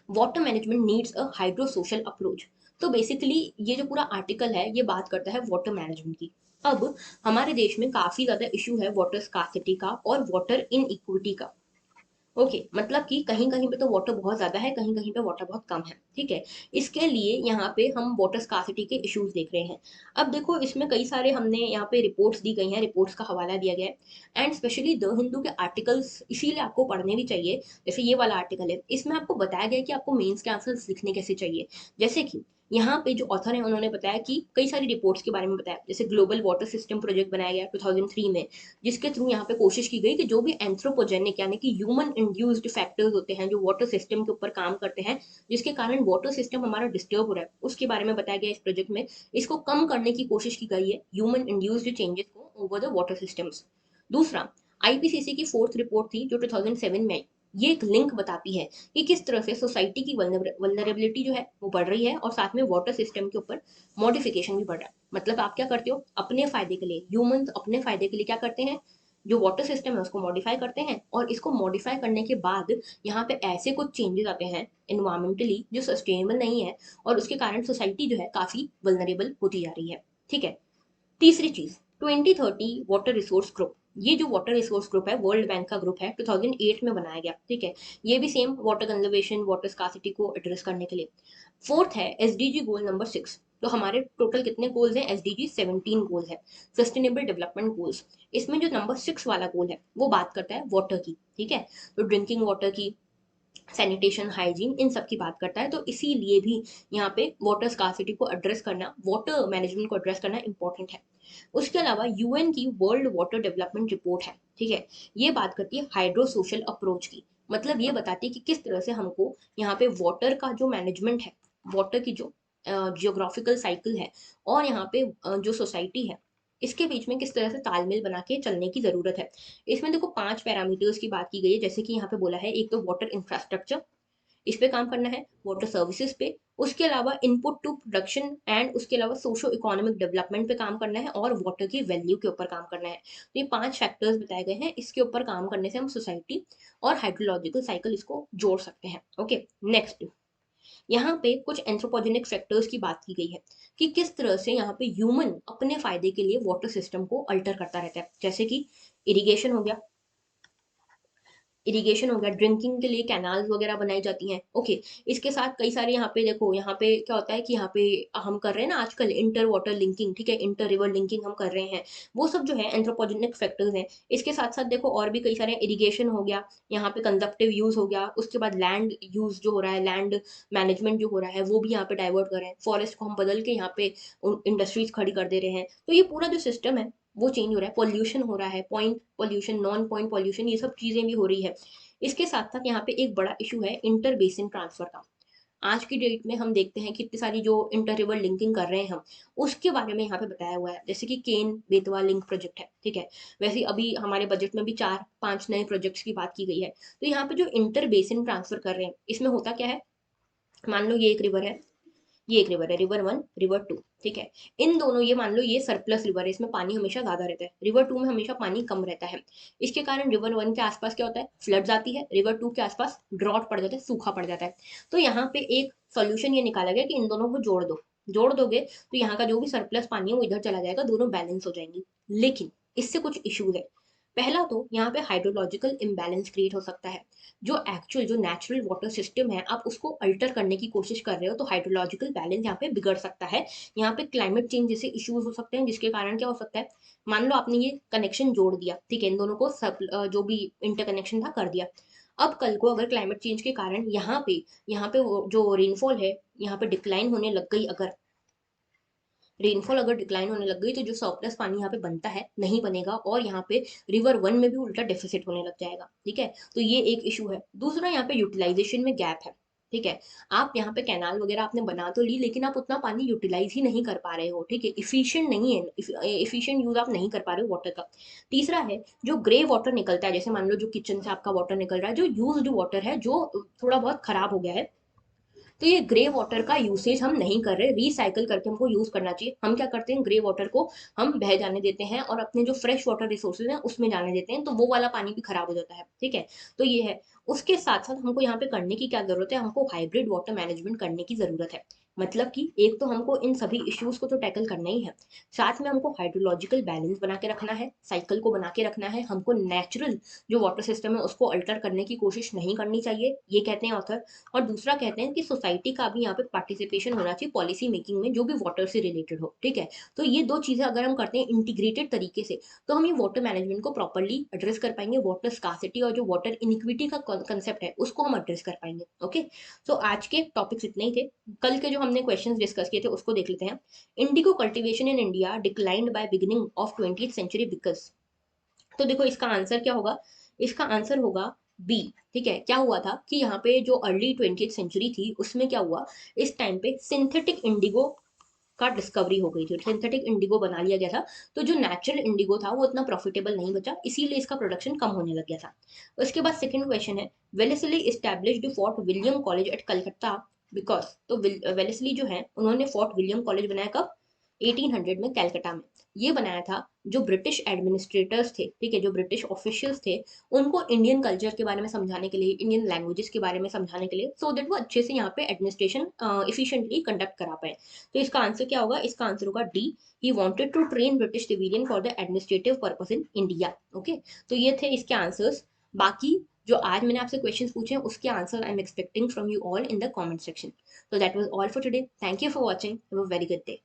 water management needs a hydro social approach. तो बेसिकली ये जो पूरा आर्टिकल है ये बात करता है वाटर मैनेजमेंट की। अब हमारे देश में काफी ज्यादा इशू है वाटर स्कार्सिटी का और वाटर इन इक्विटी का। ओके, मतलब कि कहीं-कहीं पे तो वाटर बहुत ज़्यादा है, कहीं-कहीं पे वाटर बहुत कम है, ठीक है? इसके लिए यहाँ पे हम वाटर स्कार्सिटी के इश्यूज़ देख रहे हैं। अब देखो इसमें कई सारे हमने यहाँ पे रिपोर्ट्स दी गई हैं, रिपोर्ट्स का हवाला दिया गया है एंड स्पेशली द हिंदू के आर्टिकल्स इसीलिए आपको पढ़ने भी चाहिए। जैसे ये वाला आर्टिकल है, इसमें आपको बताया गया है कि आपको मेंस के आंसर्स लिखने कैसे चाहिए। जैसे कि यहाँ पे जो ऑथर हैं उन्होंने बताया कि कई सारी रिपोर्ट्स के बारे में बताया, जैसे ग्लोबल वाटर सिस्टम प्रोजेक्ट बनाया गया 2003 में, जिसके थ्रू यहाँ पे कोशिश की गई कि जो भी एंथ्रोपोजेनिक यानी कि ह्यूमन इंड्यूस्ड फैक्टर्स होते हैं जो वाटर सिस्टम के ऊपर काम करते हैं, जिसके कारण वाटर सिस्टम हमारा डिस्टर्ब हो रहा है, उसके बारे में बताया गया इस प्रोजेक्ट में। इसको कम करने की कोशिश की गई है ह्यूमन इंड्यूस्ड चेंजेस को ओवर द वाटर सिस्टम्स। दूसरा, आईपीसीसी की फोर्थ रिपोर्ट थी जो 2007 में आई। ये एक लिंक बताती है कि किस तरह से सोसाइटी की वल्नरेबिलिटी जो है वो बढ़ रही है और साथ में वाटर सिस्टम के ऊपर मॉडिफिकेशन भी बढ़ रहा है। मतलब आप क्या करते हो अपने फायदे के लिए, ह्यूमन अपने फायदे के लिए क्या करते हैं, जो वाटर सिस्टम है उसको मॉडिफाई करते हैं और इसको मॉडिफाई करने के बाद यहाँ पे ऐसे कुछ चेंजेस आते हैं इन्वायरमेंटली जो सस्टेनेबल नहीं है और उसके कारण सोसाइटी जो है काफी वल्नरेबल होती जा रही है। ठीक है। तीसरी चीज, 2030 वाटर रिसोर्स ग्रुप। ये जो वाटर रिसोर्स ग्रुप है वर्ल्ड बैंक का ग्रुप है, 2008 में बनाया गया। ठीक है। ये भी same water conservation water scarcity को एड्रेस करने के लिए। फोर्थ है एसडीजी गोल नंबर 6। तो हमारे टोटल कितने गोल्स हैं, एसडीजी 17 गोल है, सस्टेनेबल डेवलपमेंट गोल्स। इसमें जो नंबर 6 वाला गोल है वो बात करता है वाटर की। ठीक है। तो ड्रिंकिंग वाटर की, सैनिटेशन हाइजीन, इन सब की बात करता है। तो इसीलिए भी यहाँ पे वाटर स्कार्सिटी को एड्रेस करना, वाटर मैनेजमेंट को एड्रेस करना इंपॉर्टेंट है। उसके अलावा यूएन की वर्ल्ड वाटर डेवलपमेंट रिपोर्ट है। ठीक है। ये बात करती है हाइड्रो सोशल अप्रोच की। मतलब ये बताती है कि किस तरह से हमको यहाँ पे वाटर का जो मैनेजमेंट है, वाटर की जो जियोग्राफिकल साइकिल है और यहाँ पे जो सोसाइटी है, इसके बीच में किस तरह से तालमेल बना के चलने की जरूरत है। इसमें देखो 5 पैरामीटर्स की बात की गई है, जैसे कि यहाँ पे बोला है, एक तो वाटर इंफ्रास्ट्रक्चर, इस पे काम करना है, वाटर सर्विसेज पे, उसके अलावा इनपुट टू प्रोडक्शन एंड उसके अलावा सोशो इकोनॉमिक डेवलपमेंट पे काम करना है और वाटर की वैल्यू के ऊपर काम करना है। तो ये 5 फैक्टर्स बताए गए हैं, इसके ऊपर काम करने से हम सोसाइटी और हाइड्रोलॉजिकल साइकिल इसको जोड़ सकते हैं। ओके। नेक्स्ट, यहाँ पे कुछ एंथ्रोपोजेनिक फैक्टर्स की बात की गई है कि किस तरह से यहाँ पे ह्यूमन अपने फायदे के लिए वाटर सिस्टम को अल्टर करता रहता है। जैसे कि इरिगेशन हो गया, इरिगेशन हो गया, ड्रिंकिंग के लिए कैनाल्स वगैरह बनाई जाती हैं। ओके। इसके साथ कई सारे यहाँ पे देखो, यहाँ पे क्या होता है कि यहाँ पे हम कर रहे हैं ना आजकल इंटर वाटर लिंकिंग, ठीक है, इंटर रिवर लिंकिंग हम कर रहे हैं। वो सब जो है एंथ्रोपोजेनिक फैक्टर्स हैं। इसके साथ साथ देखो और भी कई सारे, इरिगेशन हो गया, यहाँ पे कंजप्टिव यूज हो गया, उसके बाद लैंड यूज जो हो रहा है, लैंड मैनेजमेंट जो हो रहा है वो भी यहाँ पे डाइवर्ट कर रहे हैं, फॉरेस्ट को हम बदल के यहाँ पे इंडस्ट्रीज खड़ी कर दे रहे हैं। तो ये पूरा जो सिस्टम है वो चेंज हो रहा है, पॉल्यूशन हो रहा है, point pollution, non point pollution, ये सब चीजें भी हो रही है। इसके साथ साथ यहाँ पे एक बड़ा इशू है इंटर बेसिन ट्रांसफर का। आज की डेट में हम देखते हैं कि इतनी सारी जो इंटर रिवर लिंकिंग कर रहे हैं हम, उसके बारे में यहाँ पे बताया हुआ है, जैसे कि केन बेतवा लिंक प्रोजेक्ट है। ठीक है। वैसे अभी हमारे बजट में भी 4-5 नए प्रोजेक्ट्स की बात की गई है। तो यहाँ पे जो इंटर बेसिन ट्रांसफर कर रहे हैं, इसमें होता क्या है, मान लो ये एक रिवर है, ये एक रिवर है, रिवर 1, रिवर 2। ठीक है। इन दोनों, ये मान लो ये सरप्लस रिवर है, इसमें पानी हमेशा ज्यादा रहता है, रिवर 2 में हमेशा पानी कम रहता है। इसके कारण रिवर 1 के आसपास क्या होता है, फ्लड्स आती है, रिवर 2 के आसपास ड्रॉट पड़ जाता है, सूखा पड़ जाता है। तो यहाँ पे एक सोल्यूशन ये निकाला गया कि इन दोनों को जोड़ दो, जोड़ दोगे तो यहाँ का जो भी सरप्लस पानी है वो इधर चला जाएगा, दोनों बैलेंस हो जाएंगी। लेकिन इससे कुछ इश्यूज है। पहला तो यहाँ पे हाइड्रोलॉजिकल इम्बैलेंस क्रिएट हो सकता है। जो एक्चुअल जो नेचुरल वाटर सिस्टम है, आप उसको अल्टर करने की कोशिश कर रहे हो, तो हाइड्रोलॉजिकल बैलेंस यहाँ पे बिगड़ सकता है। यहाँ पे क्लाइमेट चेंज जैसे इश्यूज हो सकते हैं, जिसके कारण क्या हो सकता है, मान लो आपने ये कनेक्शन जोड़ दिया, ठीक है, इन दोनों को सब जो भी इंटरकनेक्शन था कर दिया। अब कल को अगर क्लाइमेट चेंज के कारण यहाँ पे जो रेनफॉल है यहाँ पे डिक्लाइन होने लग गई, अगर रेनफॉल अगर डिक्लाइन होने लग गई, तो जो सरप्लस पानी यहाँ पे बनता है नहीं बनेगा और यहाँ पे रिवर 1 में भी उल्टा डेफिसिट होने लग जाएगा। ठीक है। तो ये एक इशू है। दूसरा, यहाँ पे यूटिलाइजेशन में गैप है। ठीक है। आप यहाँ पे कैनाल वगैरह आपने बना तो ली, लेकिन आप उतना पानी यूटिलाइज ही नहीं कर पा रहे हो। ठीक है। इफिशिएंट नहीं है, इफिशिएंट यूज आप नहीं कर पा रहे हो वाटर का। तीसरा है जो ग्रे वाटर निकलता है, जैसे मान लो जो किचन से आपका वाटर निकल रहा है, जो यूज्ड वाटर है, जो थोड़ा बहुत खराब हो गया है, तो ये ग्रे वाटर का यूसेज हम नहीं कर रहे, रिसाइकल करके हमको यूज करना चाहिए। हम क्या करते हैं, ग्रे वाटर को हम बह जाने देते हैं और अपने जो फ्रेश वाटर रिसोर्सेज हैं उसमें जाने देते हैं, तो वो वाला पानी भी खराब हो जाता है। ठीक है। तो ये है। उसके साथ साथ हमको यहाँ पे करने की क्या जरूरत है, हमको हाइब्रिड वाटर मैनेजमेंट करने की जरूरत है। मतलब कि एक तो हमको इन सभी इश्यूज को तो टैकल करना ही है, साथ में हमको हाइड्रोलॉजिकल बैलेंस बना के रखना है, साइकिल को बना के रखना है, हमको नेचुरल जो वाटर सिस्टम है उसको अल्टर करने की कोशिश नहीं करनी चाहिए, ये कहते हैं ऑथर। और दूसरा कहते हैं कि सोसाइटी का भी यहाँ पे पार्टिसिपेशन होना चाहिए पॉलिसी मेकिंग में, जो भी वाटर से रिलेटेड हो, ठीक है। तो ये दो चीजें अगर हम करते हैं इंटीग्रेटेड तरीके से, तो हम ये वाटर मैनेजमेंट को प्रॉपरली एड्रेस कर पाएंगे, वाटर स्कासिटी और जो वाटर इनिक्विटी का कंसेप्ट है उसको हम एड्रेस कर पाएंगे। ओके, तो आज के टॉपिक्स इतने ही थे। कल के जो हमने क्वेश्चंस डिस्कस किए थे उसको देख लेते हैं। Indigo cultivation in India declined by beginning of 20th century because, तो देखो इसका आंसर क्या होगा, इसका आंसर होगा बी। ठीक है, क्या हुआ था कि यहाँ पे जो अर्ली 20th सेंचुरी थी उसमें क्या हुआ, इस टाइम पे सिंथेटिक इंडिगो का डिस्कवरी हो गई थी, सिंथेटिक इंडिगो बना लिया गया था। तो जो नेचुरल इंडिगो था वो इतना प्रॉफिटेबल नहीं बचा, इसीलिए इसका प्रोडक्शन कम होने लग गया था। उसके बाद सेकंड क्वेश्चन है, Wellesley established fort William college eight Calcutta because, तो वेलेस्ली जो है उन्होंने फोर्ट विलियम कॉलेज बनाया कब, 1800 में कलकत्ता में। ये बनाया था जो ब्रिटिश एडमिनिस्ट्रेटर्स थे, ठीक है, जो ब्रिटिश ऑफिशियल्स थे, उनको इंडियन कल्चर के बारे में समझाने के लिए, इंडियन लैंग्वेजेस के बारे में समझाने के लिए, सो दैट वो अच्छे से यहाँ पे एडमिनिस्ट्रेशन इफिशिएंटली कंडक्ट करा पाए। तो इसका आंसर क्या होगा, इसका आंसर होगा D, he wanted to train British civilian for the administrative purpose in India. Okay, तो ये थे इसके आंसर्स। बाकी जो आज मैंने आपसे क्वेश्चंस पूछे हैं उसके answer I am expecting from you all in the comment section. So that was all for today. Thank you for watching. Have a very good day.